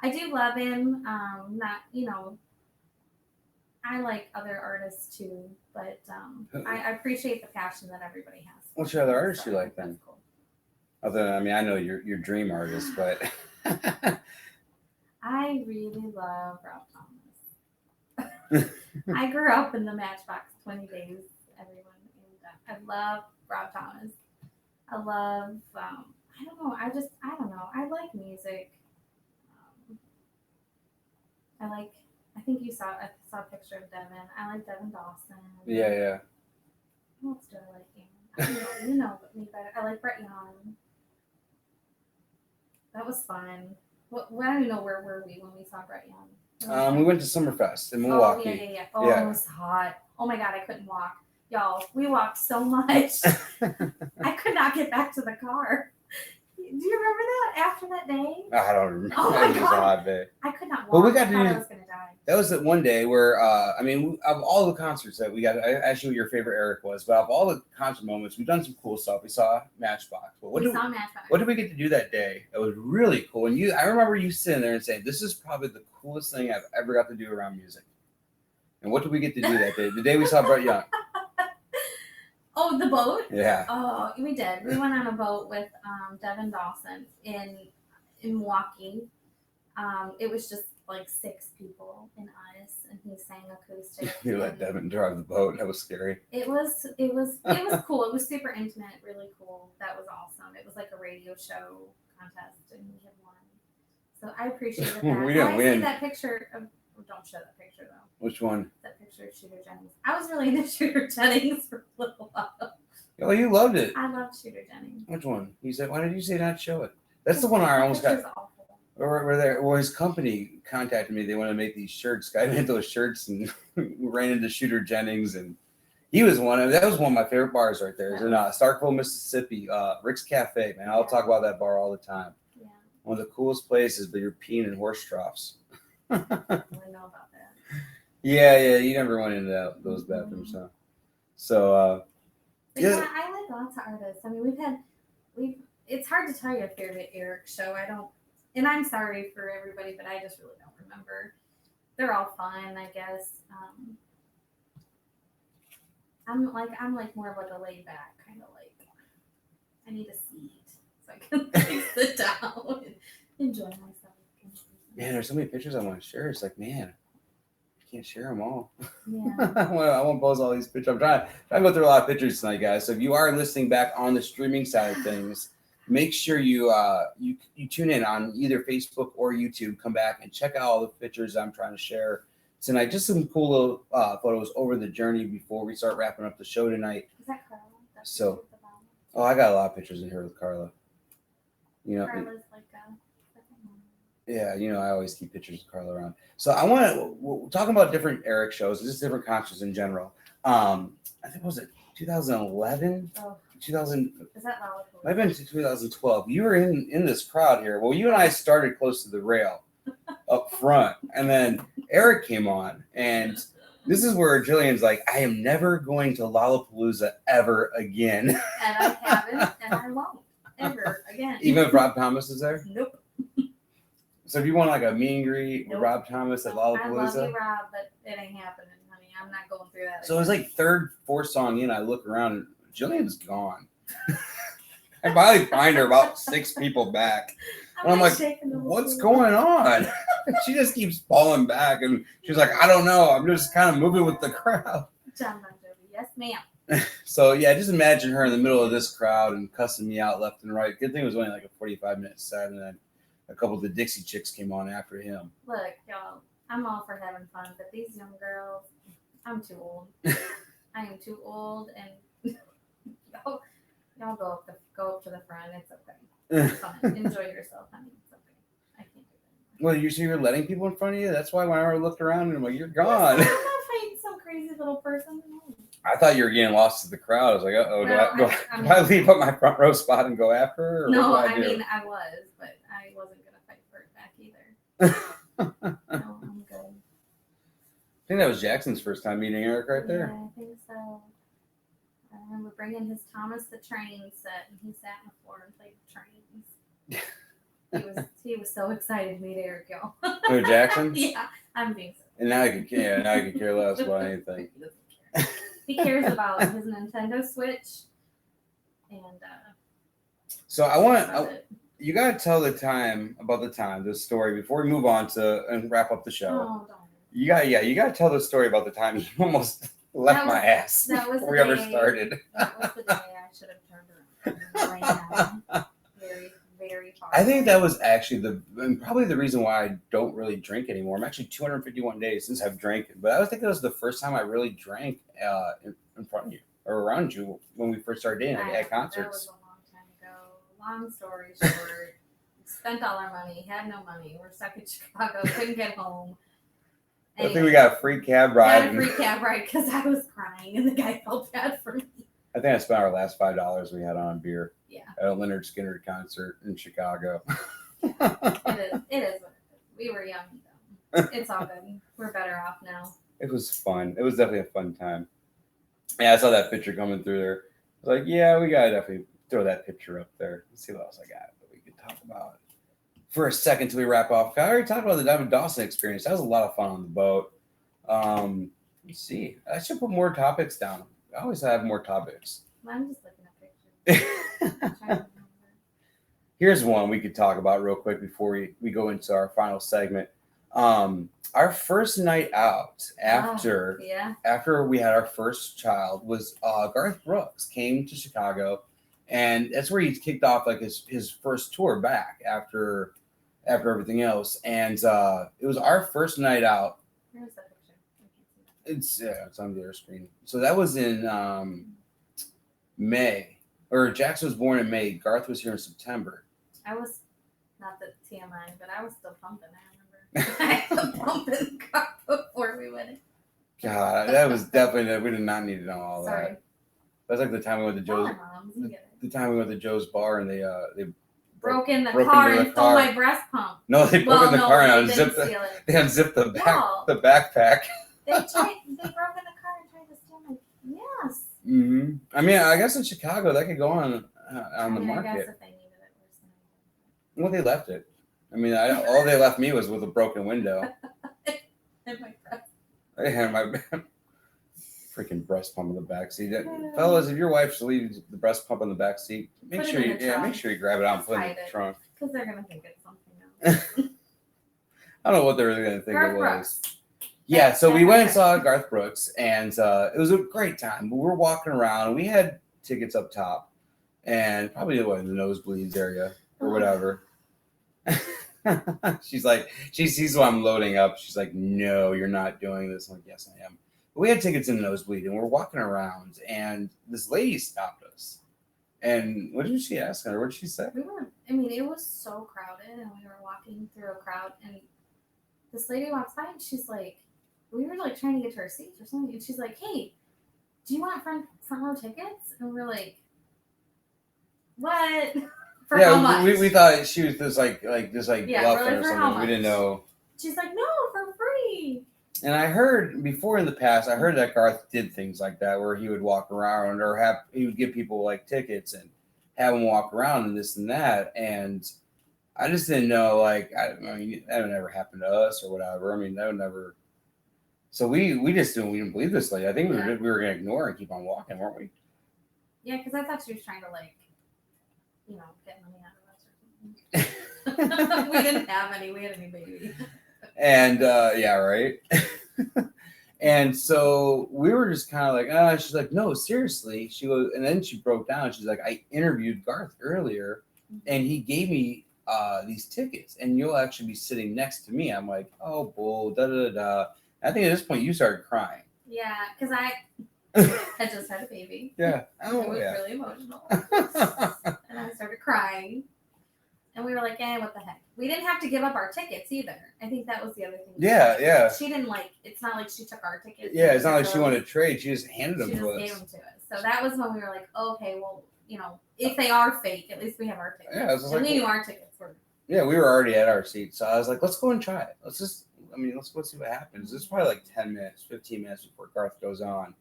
I do love him. Not, you know, I like other artists too, but I appreciate the passion that everybody has.
What's your other artist you like then?
Cool.
Other than, I mean, I know your dream artist, but
I really love Rob Thomas. I grew up in the Matchbox 20 Days, everyone, and I love Rob Thomas. I love, I don't know, I don't know. I like music. I think I saw a picture of Devin. I like Devin Dawson.
yeah.
Who else do I like? I don't know, you know me better. I like Brett Young. That was fun. I don't even know where were we when we saw Brett Young.
We went to Summerfest in Milwaukee.
Yeah. Oh, yeah. It was hot. Oh my God, I couldn't walk. Y'all, we walked so much. I could not get back to the car. Do you remember that after that day?
I don't remember.
Oh my
it was
God.
a hot day.
I could not walk.
Well, we got
I
to
thought
do,
I was going to die.
That was the one day where, I mean, of all the concerts that we got, I asked you what your favorite Eric was, but of all the concert moments, we've done some cool stuff. We saw Matchbox. But what did we get to do that day? It was really cool. And I remember you sitting there and saying, this is probably the coolest thing I've ever got to do around music. And what did we get to do that day? The day we saw Brett Young.
Oh, the boat?
Yeah.
Oh, we did. We went on a boat with Devin Dawson in Milwaukee. It was just like 6 people and us, and he sang acoustic.
You let Devin drive the boat. That was scary.
It was cool. It was super intimate, really cool. That was awesome. It was like a radio show contest, and we had won. So I appreciated that.
We didn't win.
See that picture of. Don't show that picture though.
Which one?
That picture of Shooter Jennings. I was really into Shooter Jennings for a little while.
Oh, you loved it.
I loved Shooter Jennings.
Which one? He said, why did you say not show it? That's the one I almost got.
Awful.
Or there, well, his company contacted me. They want to make these shirts. I made those shirts and ran into Shooter Jennings, and he was that was one of my favorite bars right there. It's in Starkville, Mississippi, Rick's Cafe. Man, I'll talk about that bar all the time.
Yeah.
One of the coolest places, but you're peeing in horse troughs.
I know about that.
Yeah, you never went into those bathrooms, huh? So,
yeah, I like lots of artists. I mean, it's hard to tell you a favorite Eric show. And I'm sorry for everybody, but I just really don't remember. They're all fun, I guess. I'm like more of like a laid back kind of like. I need a seat so I can like, sit down and enjoy myself.
Man, there's so many pictures I want to share. It's like, man, I can't share them all.
Yeah.
I want to post all these pictures. I'm trying to go through a lot of pictures tonight, guys. So if you are listening back on the streaming side of things, make sure you tune in on either Facebook or YouTube. Come back and check out all the pictures I'm trying to share tonight. Just some cool little photos over the journey before we start wrapping up the show tonight.
Is that Carla? That's
So, I got a lot of pictures in here with Carla. You know,
Carla's like
yeah, I always keep pictures of Carla around. So I want to talk about different Eric shows, just different concerts in general. I think was it 2011, 2000.
Is that Lollapalooza?
Might have been 2012. You were in this crowd here. Well, you and I started close to the rail up front, and then Eric came on, and this is where Jillian's like, I am never going to Lollapalooza ever again.
And I haven't, and I won't ever again.
Even if Rob Thomas is there?
Nope.
So if you want like a meet and greet with Rob Thomas at Lollapalooza?
I love you, Rob, but it ain't happening, honey. I'm not going through that.
So it's like third, fourth song in, I look around and Jillian's gone. I finally find her about 6 people back. And I'm like, what's going on? She just keeps falling back. And she's like, I don't know. I'm just kind of moving with the crowd.
John Bon Jovi, yes, ma'am.
So, yeah, just imagine her in the middle of this crowd and cussing me out left and right. Good thing it was only like a 45-minute set. And then a couple of the Dixie Chicks came on after him.
Look, y'all, I'm all for having fun, but these young girls, I'm too old. I am too old, and y'all go up to the front. It's okay. It's fun. Enjoy yourself, honey. It's okay. I can't do that.
Well, you're letting people in front of you? That's why when I looked around and I'm like, you're gone.
Yes, I'm not fighting some crazy little person. No.
I thought you were getting lost to the crowd. I was like, uh-oh,
Well,
do I leave up my front row spot and go after her? Or
no,
what do
I
do?
mean, I was, but I wasn't going to fight for it back either. No, I'm good.
I think that was Jackson's first time meeting Eric right there.
Yeah, I think so. I remember bringing his Thomas the Train set, and he sat on the floor and played trains. He was so excited to meet Eric, y'all.
Who, Jackson?
Yeah, I'm being so.
And now you can care less about anything.
He doesn't care. He cares about his Nintendo Switch, and
So I want you got to tell the story before we move on to and wrap up the show.
Oh, don't.
You got to tell the story about the time you almost left my ass before we ever started.
That was the day I should have turned around. Right now. Very, very far.
I think that was actually probably the reason why I don't really drink anymore. I'm actually 251 days since I've drank, but I think that was the first time I really drank in front of you or around you when we first started dating at concerts.
That was a long time ago. Long story short, spent all our money, had no money. We're stuck in Chicago, couldn't get home.
I think we got a free cab ride.
Got a free cab ride because I was crying and the guy felt bad for me.
I think I spent our last $5 we had on beer.
Yeah.
At a Leonard Skinner concert in Chicago.
It is what it is. We were young though. It's all good. We're better off now.
It was fun. It was definitely a fun time. Yeah, I saw that picture coming through there. I was like, yeah, we gotta definitely throw that picture up there. Let's see what else I got that we can talk about for a second till we wrap off. I already talked about the Diamond Dawson experience. That was a lot of fun on the boat. Let's see. I should put more topics down. I always have more topics.
I'm just looking at pictures. I'm trying to remember.
Here's one we could talk about real quick before we go into our final segment. Our first night out after we had our first child was Garth Brooks came to Chicago, and that's where he kicked off like his first tour back after everything else. And it was our first night out.
Where's that picture?
It's on the other screen. So that was in May, or Jackson was born in May. Garth was here in September.
I was not the TMI, but I was still pumping. I remember I was pumping before we went in.
God, that was definitely we did not need to know all
Sorry.
that. That's like the time we went to Joe's. The time we went to Joe's bar and they
broke in the car and stole my breast pump.
No, they broke in the car and unzipped
they
unzipped the backpack.
They broke in the car and tried to steal my. Yes.
Mm-hmm. I mean, I guess in Chicago that could go on the market.
I guess if they needed it worse than
well, they left it. I mean, all they left me was with a broken window.
And my breast.
I had my freaking breast pump in the back seat. Fellas, if your wife leaves the breast pump in the back seat, make sure you grab it out and put it in the trunk.
Because they're gonna think it's something else.
I don't know what they're really gonna think
Garth
it was.
Brooks.
Yeah, so we went and saw Garth Brooks, and it was a great time. We were walking around, and we had tickets up top. and probably in the nosebleeds area or whatever. She's like, she sees what I'm loading up. She's like, no, you're not doing this. I'm like, yes, I am. But we had tickets in the nosebleed, and we're walking around, and this lady stopped us. And what did she ask her? What did she say?
It was so crowded, and we were walking through a crowd, and this lady walks by, and she's like, we were like trying to get to our seats or something, and she's like, hey, do you want front row tickets? And we're like, what? For how much?
We thought she was just like bluffing or
for how
something.
much?
We didn't know.
She's like, no, for free.
And I heard before in the past, I heard that Garth did things like that where he would walk around or he would give people like tickets and have them walk around and this and that. And I just didn't know, like, I mean, that would never happen to us or whatever. I mean, that would never. So we didn't believe this lady. I think we were going to ignore her and keep on walking, weren't we?
Yeah, because I thought she was trying to, like, get money out of us or something. We didn't have any. We had a new baby.
And yeah, right. And so we were just kind of like, she's like, no, seriously. She goes, and then she broke down. She's like, I interviewed Garth earlier, and he gave me these tickets, and you'll actually be sitting next to me. I'm like, oh, bull, da da da. I think at this point you started crying.
Yeah, because I just had a baby.
Yeah,
it was really emotional, and I started crying. And we were like, what the heck? We didn't have to give up our tickets either. I think that was the other thing.
Yeah.
She didn't it's not like she took our tickets.
Yeah, it's not like she wanted to trade. She just handed them to us.
She just gave them to us. So that was when we were like, okay, well, if they are fake, at least we have our tickets.
Yeah,
we knew our tickets were.
Yeah, we were already at our seats. So I was like, let's go and try it. Let's go see what happens. It's probably like 10 minutes, 15 minutes before Garth goes on.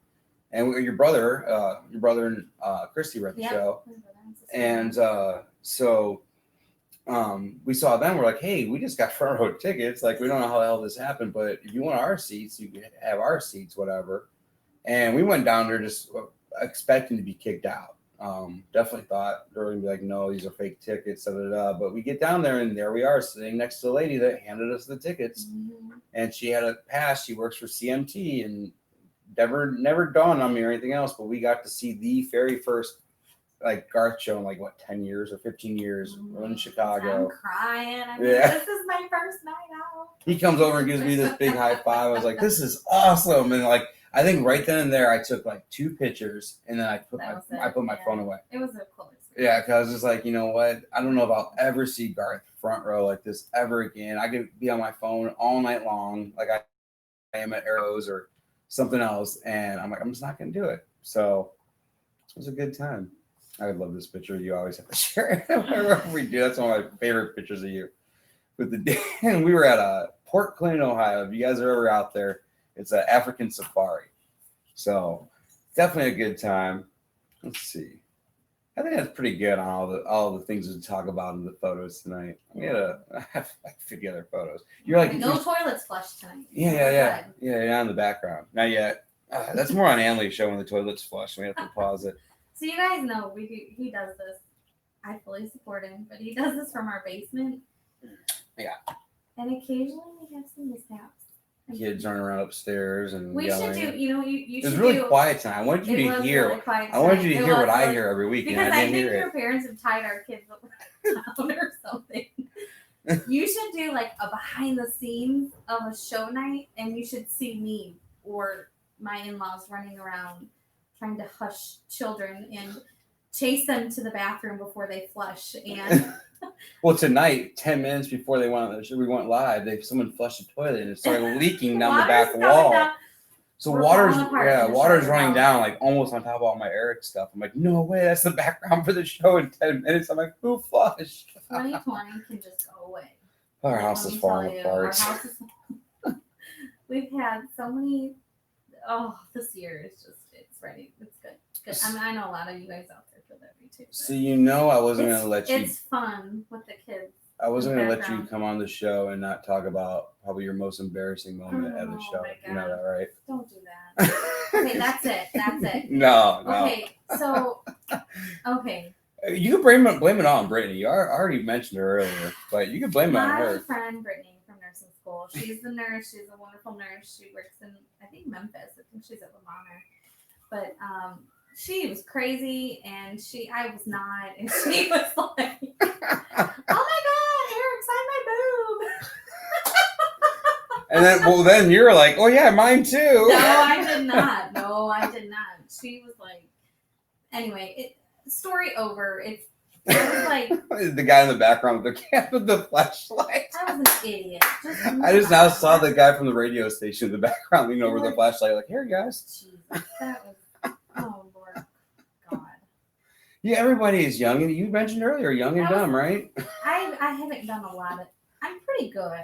And your brother and Christy were at the show. And so we saw them. We're like, hey, we just got front row tickets. Like, we don't know how the hell this happened, but if you want our seats, you can have our seats, whatever. And we went down there just expecting to be kicked out. Definitely thought they were going to be like, no, these are fake tickets, da, da, da. But we get down there, and there we are sitting next to the lady that handed us the tickets. Mm-hmm. And she had a pass. She works for CMT, and never dawned on me or anything else, but we got to see the very first Garth show in 10 years or 15 years in Chicago.
I'm crying. This is my first night out.
He comes over and gives me this big high five. I was like, this is awesome. And I think right then and there I took 2 pictures, and then I put my phone away.
It was a cool experience.
Yeah, because I was just like, you know what? I don't know if I'll ever see Garth front row like this ever again. I could be on my phone all night long, like I am at Arrows or something else, and I'm like, I'm just not gonna do it. So it was a good time. I would love this picture. You always have to share it whenever we do. That's one of my favorite pictures of you. And we were at Port Clinton, Ohio. If you guys are ever out there, it's an African safari. So definitely a good time. Let's see. I think that's pretty good on all the things to talk about in the photos tonight. We had I have 50 other photos. You're like
no toilets flushed tonight.
Yeah, in the background. Not yet. That's more on Anley's show when the toilet's flushed. We have to pause it.
So you guys know he does this. I fully support him, but he does this from our basement.
Yeah.
And occasionally we have some mishaps.
Kids running around upstairs and
we
yelling.
Should do. You
it was
should
really
do,
quiet tonight. I wanted you to hear.
Really
I wanted you to hear what I hear every week.
Because
and
I
didn't
think
hear
your parents have tied our kids down or something. You should do a behind the scenes of a show night, and you should see me or my in-laws running around trying to hush children and chase them to the bathroom before they flush. And
well, tonight, 10 minutes before we went live, someone flushed the toilet and it started leaking down the back wall.
Down.
So water's running down almost on top of all my Eric stuff. I'm like, no way, that's the background for the show in 10 minutes. I'm like, who flushed?
2020 can just go away.
Our house is falling apart.
We've had so many. Oh, this year is just ready. It's good. I know a lot of you guys out there feel that way too.
So I wasn't going to let you.
It's fun with the kids.
I wasn't going to let you come on the show and not talk about probably your most embarrassing moment at the show. You know that, right?
Don't do that. Okay, that's it.
No.
Okay, so
you can blame it on Brittany. You already mentioned her earlier, but you can blame it on her.
My friend Brittany from nursing school. She's the nurse. She's a wonderful nurse. She works in, I think, Memphis. I think she's at Lamar. But she was crazy, and I was not, and she was like, "Oh my God, Eric, sign my boob."
And then you're like, oh yeah, mine too.
No, I did not. No, I did not. She was like, anyway, story over. I was like,
the guy in the background with the flashlight.
I was an idiot.
I just now saw the guy from the radio station in the background leaning over the flashlight, like, here, guys.
Jesus, that was, oh Lord God.
Yeah, everybody is young, and you mentioned earlier, young and dumb, right?
I haven't done a lot of. I'm pretty good.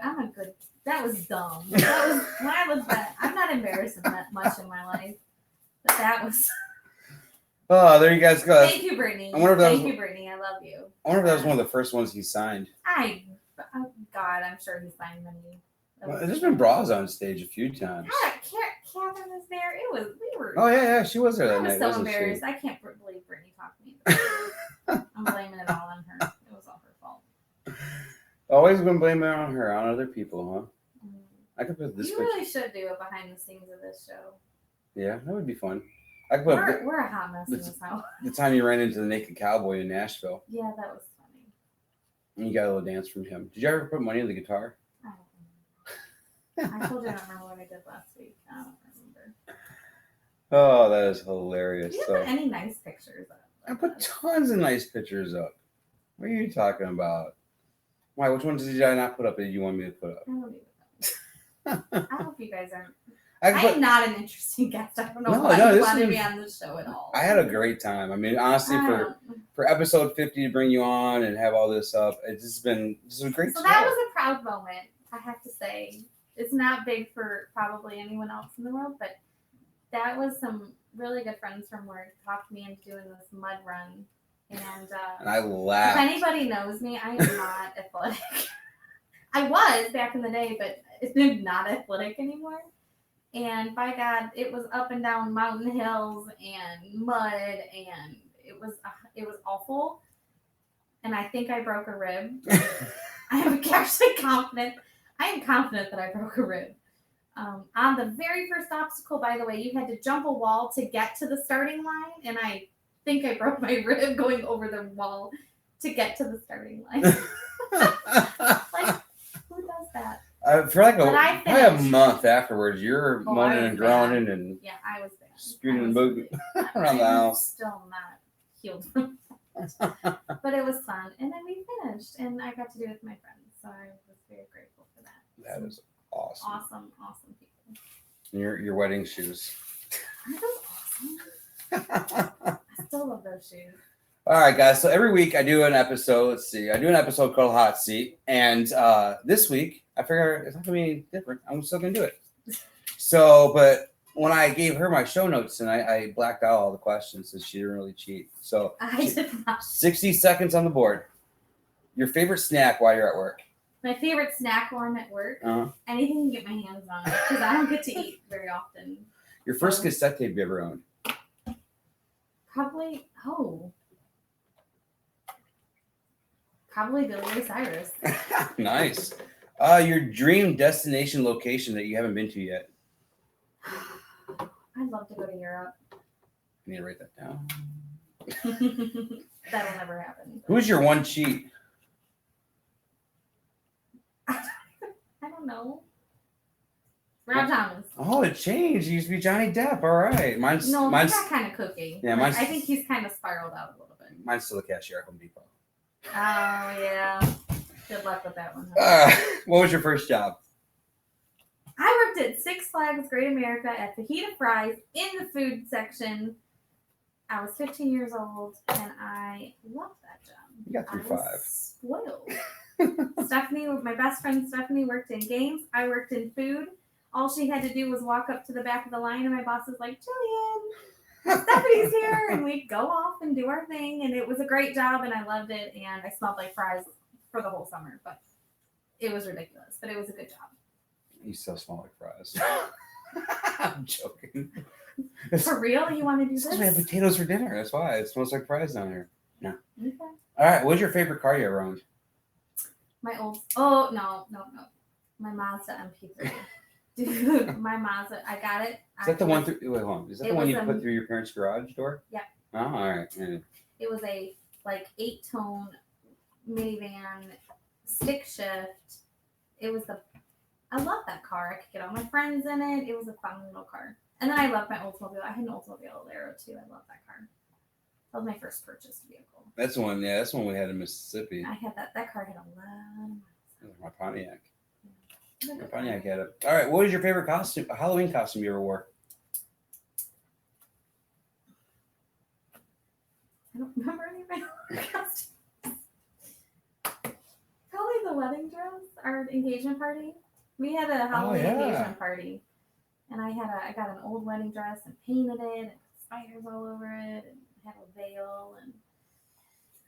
That was dumb. When I look back, I'm not embarrassed of that much in my life, but that was.
Oh, there you guys go.
Thank you, Brittany.
Thank
you, Brittany. I love you.
I wonder if that was one of the first ones he signed.
Oh God, I'm sure he signed many.
Well, there's been bras on stage a few times.
Yeah, Catherine was there. We were.
Oh yeah, she was there
I
that
was
night.
so
Wasn't
embarrassed.
she?
I can't believe Brittany talked me into it. I'm blaming it all on her. It was all her fault.
Always been blaming it on her, on other people, huh?
Mm.
I could put this.
You really should do a behind the scenes of this show.
Yeah, that would be fun. I could put
We're a hot mess in this house.
the time you ran into the naked cowboy in Nashville.
Yeah, that was funny.
And you got a little dance from him. Did you ever put money in the guitar?
I don't remember. I told you I don't remember what I did last week. I don't remember.
Oh, that is hilarious.
Do you put any nice pictures up?
I put tons of nice pictures up. What are you talking about? Why? Which ones did I not put up that you want me to put up?
I don't even know. I hope you guys aren't.
I
am not an interesting guest. I don't know why you wanted me on this show at all.
I had a great time. I mean, honestly, for episode 50 to bring you on and have all this up, it's just been a great show.
So that was a proud moment, I have to say. It's not big for probably anyone else in the world, but that was some really good friends from work talked me into doing this mud run. And
I laughed.
If anybody knows me, I am not athletic. I was back in the day, but I'm not athletic anymore. And by God, it was up and down mountain hills and mud, and it was awful. And I think I broke a rib. I am actually confident. I am confident that I broke a rib. On the very first obstacle, by the way, you had to jump a wall to get to the starting line, and I think I broke my rib going over the wall to get to the starting line. Like, who does that?
For like probably a month afterwards, you're moaning and groaning
bad.
and
I was bad.
scooting and moving around the house.
Still not healed from that. But it was fun. And then we finished, and I got to do it with my friends. So I was very grateful for that.
That is awesome.
Awesome people.
And your wedding shoes.
Aren't those awesome? I still love those shoes.
All right, guys. So every week I do an episode. Let's see. I do an episode called Hot Seat. And this week, I figure it's not going to be different. I'm still going to do it. So, but when I gave her my show notes and I blacked out all the questions so she didn't really cheat. So
I did not.
60 seconds on the board. Your favorite snack while you're at work?
My favorite snack while I'm at work?
Uh-huh.
Anything to get my hands on, because I don't get to eat very often.
Your first cassette tape you ever owned?
Probably Billy Ray Cyrus.
Nice. Your dream destination location that you haven't been to yet?
I'd love to go to Europe.
I need to write that down.
That'll never happen.
Who's your one cheat?
I don't know. Rob Thomas.
Oh, it changed. He used to be Johnny Depp. All right. Mine's
he got kind of kooky.
Yeah,
I think he's kind of spiraled out a little bit.
Mine's still a cashier at Home Depot.
Oh, yeah. Good luck with that one.
What was your first job?
I worked at Six Flags Great America at Fajita Fries in the food section. I was 15 years old, and I loved that job.
You got through 5.
Spoiled. Stephanie, my best friend Stephanie, worked in games. I worked in food. All she had to do was walk up to the back of the line, and my boss was like, Jillian, Stephanie's here, and we'd go off and do our thing, and it was a great job, and I loved it, and I smelled like fries for the whole summer, but it was ridiculous, but it was a good job.
You still smell like fries. I'm joking.
For real? You want to do this?
We have potatoes for dinner. That's why it smells like fries down here. No.
Okay.
All right. What's your favorite car you ever owned?
My old. Oh no. My Mazda MP3. Dude, my Mazda, I got it.
Is that the one through? Wait, hold on. Is that the
It
one
was
you
a-
put through your parents' garage door?
Yeah.
Oh, all right. Yeah.
It was a like 8-tone minivan, stick shift. It was I love that car. I could get all my friends in it. It was a fun little car. And then I love my Oldsmobile. I had an Oldsmobile Alero too. I love that car. That was my first purchased vehicle.
That's the one. Yeah, that's the one we had in Mississippi.
I had that. That car had a lot of
My Pontiac.
miles.
My Pontiac had it. All right. What was your favorite costume? Halloween costume you ever wore?
I don't remember any of my costumes. Probably the wedding dress, our engagement party. We had a Halloween engagement party, and I got an old wedding dress and painted it, and spiders all over it, and had a veil, and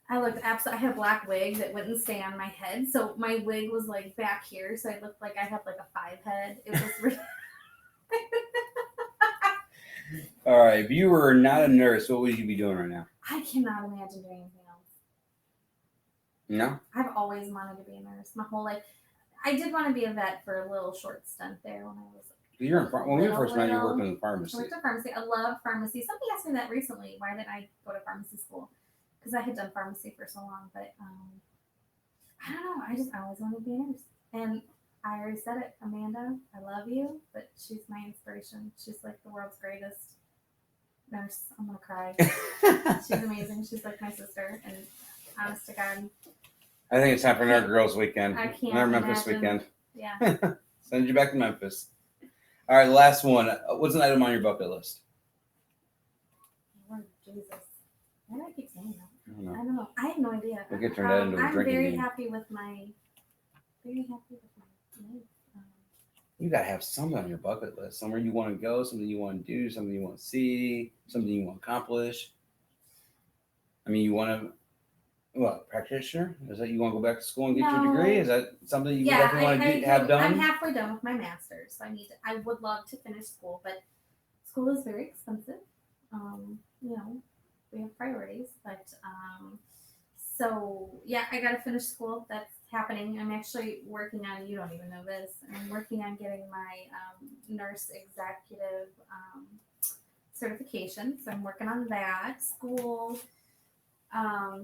I looked absolutely. I had a black wig that wouldn't stay on my head, so my wig was like back here, so I looked like I had like a 5 head. It was really.
All right. If you were not a nurse, what would you be doing right now?
I cannot imagine doing anything else.
No.
I've always wanted to be a nurse my whole life. I did want to be a vet for a little short stint there when I was.
You're in when we first met, you were working in
I
pharmacy.
worked in pharmacy. I love pharmacy. Somebody asked me that recently. Why did I go to pharmacy school? Because I had done pharmacy for so long. But I don't know. I always wanted to be a nurse. And I already said it. Amanda, I love you, but she's my inspiration. She's like the world's greatest nurse. I'm going to cry. She's amazing. She's like my sister. And honest to God.
I think it's time for another girls' weekend.
I can't
Another Memphis
imagine.
weekend.
Yeah.
Send you back to Memphis. All right, last one. What's an item on your bucket list?
Lord Jesus. Why do I keep saying that?
I don't know.
I don't know. I have no idea.
We could turn that into a
I'm
drinking
very
game.
happy with my life.
You gotta have something on your bucket list. Somewhere you want to go, something you want to do, something you want to see, something you want to accomplish. I mean, you want to. What, practitioner? Is that you want to go back to school and get your
No.
degree? Is that something you
Yeah,
definitely want to have done?
I'm halfway done with my master's, so I would love to finish school, but school is very expensive. You know, we have priorities, but so yeah, I got to finish school. That's happening. I'm actually working on. You don't even know this. I'm working on getting my nurse executive certification. So I'm working on that. School. I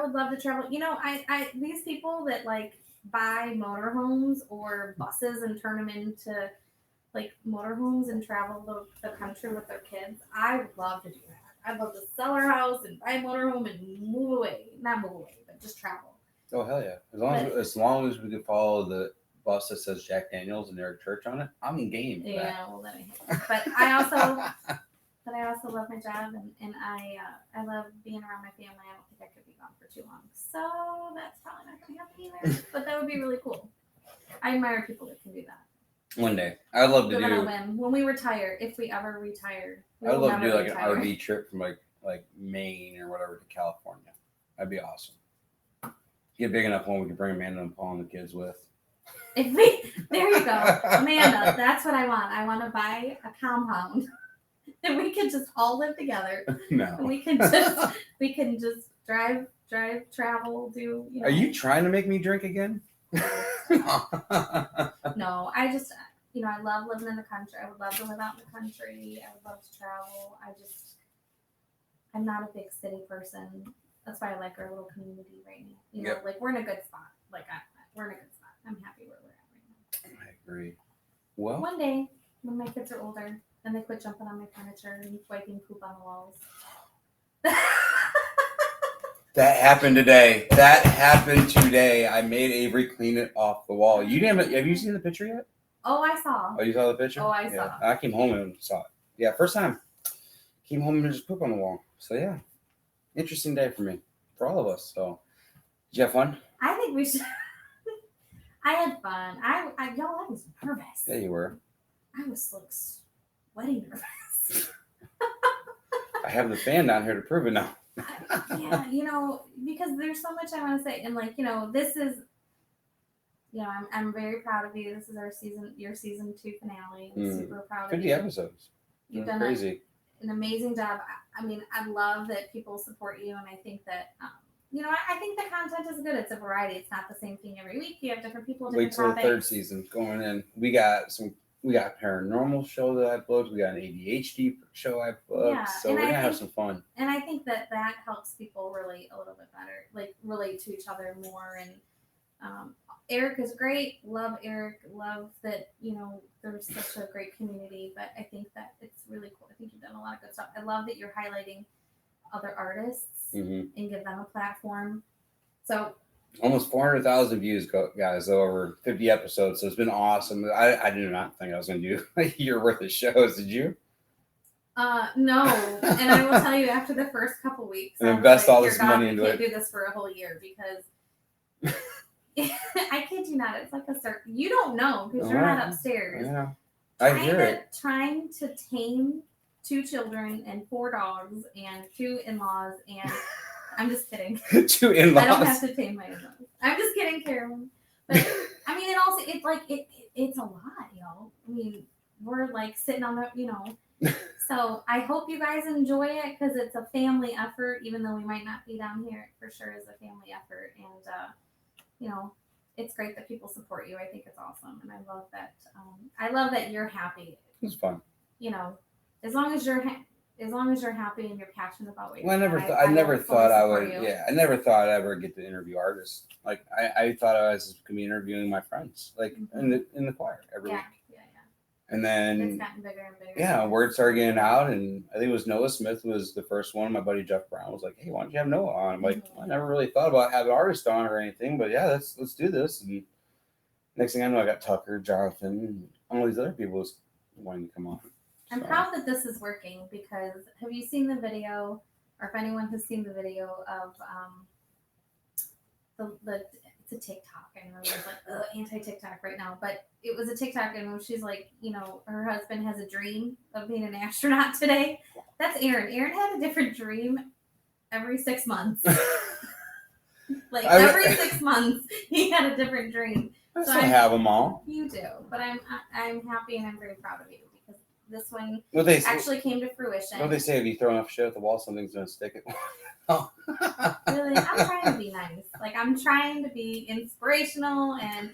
would love to travel. You know, I these people that like buy motorhomes or buses and turn them into like motorhomes and travel the country with their kids. I would love to do that. I'd love to sell our house and buy a motorhome and move away. Not move away, but just travel.
Oh hell yeah! As long as we could follow the bus that says Jack Daniels and Eric Church on it, I'm game for that.
Yeah, well then but I also love my job and I love being around my family. I don't think I could be gone for too long. So that's probably not going to happen either. But that would be really cool. I admire people that can do that.
One day, I'd love to do.
When we retire, if we ever retire,
I'd love to do like an RV trip from like Maine or whatever to California. That'd be awesome. Get big enough one we can bring Amanda and Paul and the kids with.
There you go, Amanda. That's what I want. I want to buy a compound. And we can just all live together.
No.
We can just drive, travel, do. You know.
Are you trying to make me drink again?
No, I just, I love living in the country. I would love to live out in the country. I would love to travel. I'm not a big city person. That's why I like our little community right now. You know,
Yep.
like we're in a good spot. We're in a good spot. I'm happy where we're at right now.
I agree. Well,
One day when my kids are older and they quit jumping on my furniture and wiping poop on the walls.
that happened today. I made Avery clean it off the wall. You didn't. Have you seen the picture yet?
Oh, I saw.
Oh, you saw the picture?
Oh, I saw.
I came home and saw it. Yeah, first time. Came home and just poop on the wall. So yeah, interesting day for me, for all of us. So, did you have fun?
I think we should. I had fun. I was nervous.
Yeah, you were.
I was like sweaty nervous.
I have the fan down here to prove it now.
Yeah, because there's so much I want to say, and this is, I'm very proud of you. This is your season 2 finale. I'm super proud of
50
you.
episodes.
You've done
crazy.
an amazing job. I mean, I love that people support you, and I think that you know, I think the content is good. It's a variety. It's not the same thing every week. You have different people,
Wait
different
till the
topics.
third season going in. We got paranormal show that I booked. We got an ADHD show I booked.
Yeah,
So
and
we're
I
gonna have
think-
some fun.
And I think that helps people relate a little bit better, like relate to each other more. And Eric is great. Love Eric. Love that, you know, there's such a great community. But I think that it's really cool. I think you've done a lot of good stuff. I love that you're highlighting other artists
Mm-hmm.
and give them a platform. So
Almost 400,000 views, guys, over 50 episodes. So it's been awesome. I did not think I was going to do a year worth of shows. Did you?
no, and I will tell you, after the first couple weeks,
And
I was
invest
like,
all
"Dear
this
God,
money
we
into
can't
it."
do this for a whole year because I kid you not, it's like a certain. You don't know because you're not upstairs.
Yeah, I hear it.
Trying to tame 2 children and 4 dogs and 2 in-laws, and I'm just kidding.
2 in-laws.
I don't have to tame my in-laws. I'm just kidding, Carolyn. But I mean, it's a lot, y'all. I mean, we're like sitting on the, you know. So I hope you guys enjoy it because it's a family effort, even though we might not be down here. It for sure is a family effort, and you know, it's great that people support you. I think it's awesome, and I love that. I love that you're happy.
It's fun.
You know, as long as you're happy and you're passionate about what you're
Well,
doing.
I never thought I would.
You.
Yeah, I never thought I'd ever get to interview artists. Like I thought I was gonna be interviewing my friends, like in the choir every week.
Yeah.
And then
it's gotten bigger and bigger.
Yeah, word started getting out, and I think it was Noah Smith was the first one. My buddy Jeff Brown was like, "Hey, why don't you have Noah on?" I'm like, I never really thought about having an artist on or anything, but yeah, let's do this. And next thing I know, I got Tucker, Jonathan, and all these other people was wanting to come on.
I'm proud that this is working because have you seen the video, or if anyone has seen the video of it's a TikTok. I know it's like anti-TikTok right now, but it was a TikTok, and she's like, you know, her husband has a dream of being an astronaut today. That's Aaron. Aaron had a different dream every 6 months. Like every 6 months, he had a different dream.
I still have them all.
You do, but I'm happy and I'm very proud of you because this one
What
actually came to fruition.
What they say, if you throw enough shit at the wall, something's gonna stick it. Oh.
Really, I'm trying to be nice. Like I'm trying to be inspirational, and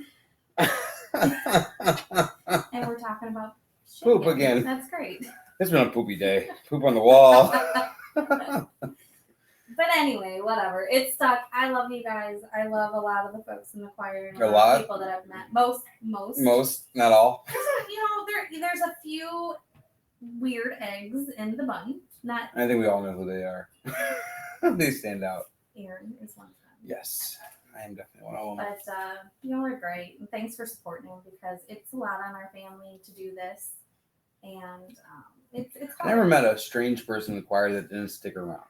we're talking about shit
Poop again.
That's great.
It's been a poopy day. Poop on the wall.
But anyway, whatever. It stuck. I love you guys. I love a lot of the folks in the choir and
A
a lot
lot?
of people that I've met. Most,
not all.
There's a few weird eggs in the bunch. Not
I think we all know who they are. They stand out.
Aaron is one of them.
Yes, I am definitely one of them.
But y'all are great, and thanks for supporting them because it's a lot on our family to do this, and it's
I
hard.
never met a strange person in the choir that didn't stick around.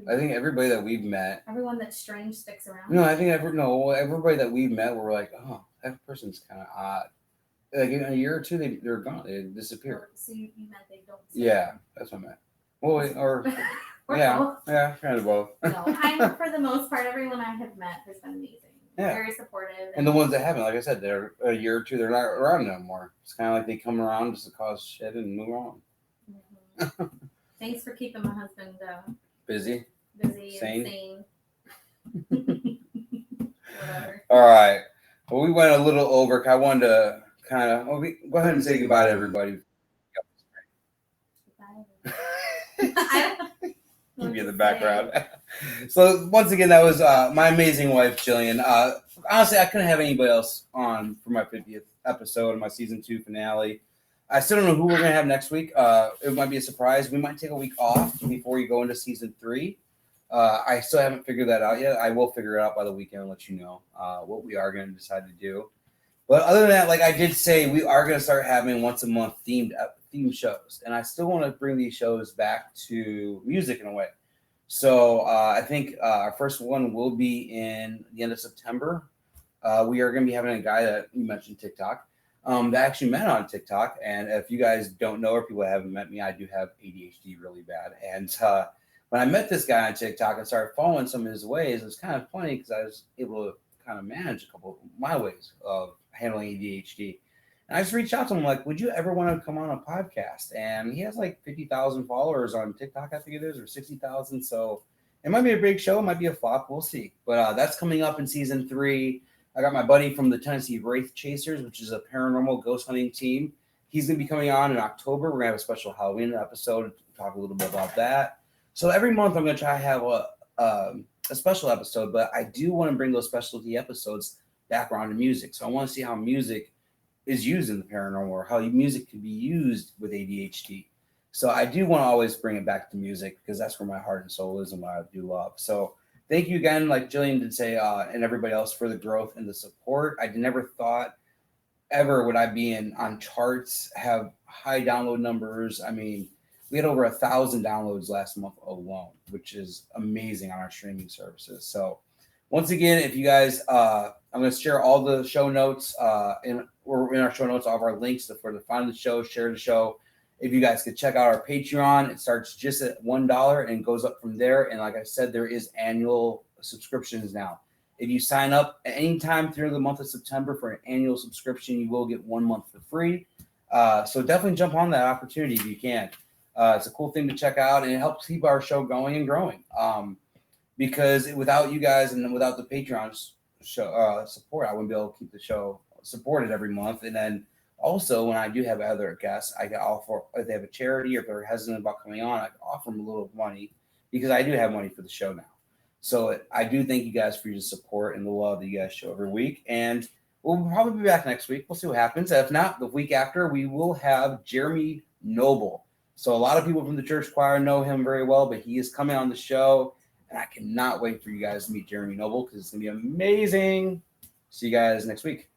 I think everybody that we've met.
Everyone that's strange sticks around.
No, I think everybody that we've met, we're like, oh, that person's kind of odd. Like in a year or two, they're gone. They disappear.
So you meant they don't.
Yeah, that's what I meant. Well, or
both.
Yeah, kind of both.
No, for the most part, everyone I have met has been amazing.
Yeah.
Very supportive.
And the ones that haven't, like I said, they're a year or two, they're not around no more. It's kind of like they come around just to cause shit and move on.
Mm-hmm. Thanks for keeping my husband
Busy
sane. Whatever.
All right. Well, we went a little over. I wanted to kind of go ahead and say goodbye to everybody. Give you the background. So once again, that was my amazing wife, Jillian. Honestly, I couldn't have anybody else on for my 50th episode of my season 2 finale. I still don't know who we're gonna have next week. It might be a surprise. We might take a week off before you go into season 3. I still haven't figured that out yet. I will figure it out by the weekend and let you know what we are going to decide to do. But other than that, like I did say, we are going to start having once a month themed shows. And I still want to bring these shows back to music in a way. So I think our first one will be in the end of September. We are going to be having a guy that you mentioned, TikTok, that actually met on TikTok. And if you guys don't know or people haven't met me, I do have ADHD really bad. And when I met this guy on TikTok and started following some of his ways, it was kind of funny because I was able to kind of manage a couple of my ways of handling ADHD. And I just reached out to him like, would you ever want to come on a podcast? And he has like 50,000 followers on TikTok, I think it is, or 60,000. So
It might be a big show. It might be a flop. We'll see. But that's coming up in season 3. I got my buddy from the Tennessee Wraith Chasers, which is a paranormal ghost hunting team. He's going to be coming on in October. We're going to have a special Halloween episode to talk a little bit about that. So every month I'm going to try to have a special episode, but I do want to bring those specialty episodes back around to music. So I want to see how music is used in the paranormal, or how music can be used with ADHD. So I do want to always bring it back to music, because that's where my heart and soul is and what I do love. So thank you again, like Jillian did say, and everybody else, for the growth and the support. I never thought ever would I be on charts, have high download numbers. I mean, we had over 1,000 downloads last month alone, which is amazing on our streaming services. So once again, if you guys, I'm going to share all the show notes in our show notes, all of our links to find the show, share the show. If you guys could check out our Patreon, it starts just at $1 and goes up from there. And like I said, there is annual subscriptions now. If you sign up at any time through the month of September for an annual subscription, you will get 1 month for free. So definitely jump on that opportunity if you can. It's a cool thing to check out, and it helps keep our show going and growing. Because without you guys and without the Patreon support, I wouldn't be able to keep the show supported every month. And then also, when I do have other guests, I can offer, if they have a charity or if they're hesitant about coming on, I can offer them a little money, because I do have money for the show now. So I do thank you guys for your support and the love that you guys show every week. And we'll probably be back next week. We'll see what happens. If not, the week after, we will have Jeremy Noble. So a lot of people from the church choir know him very well, but he is coming on the show. And I cannot wait for you guys to meet Jeremy Noble, because it's going to be amazing. See you guys next week.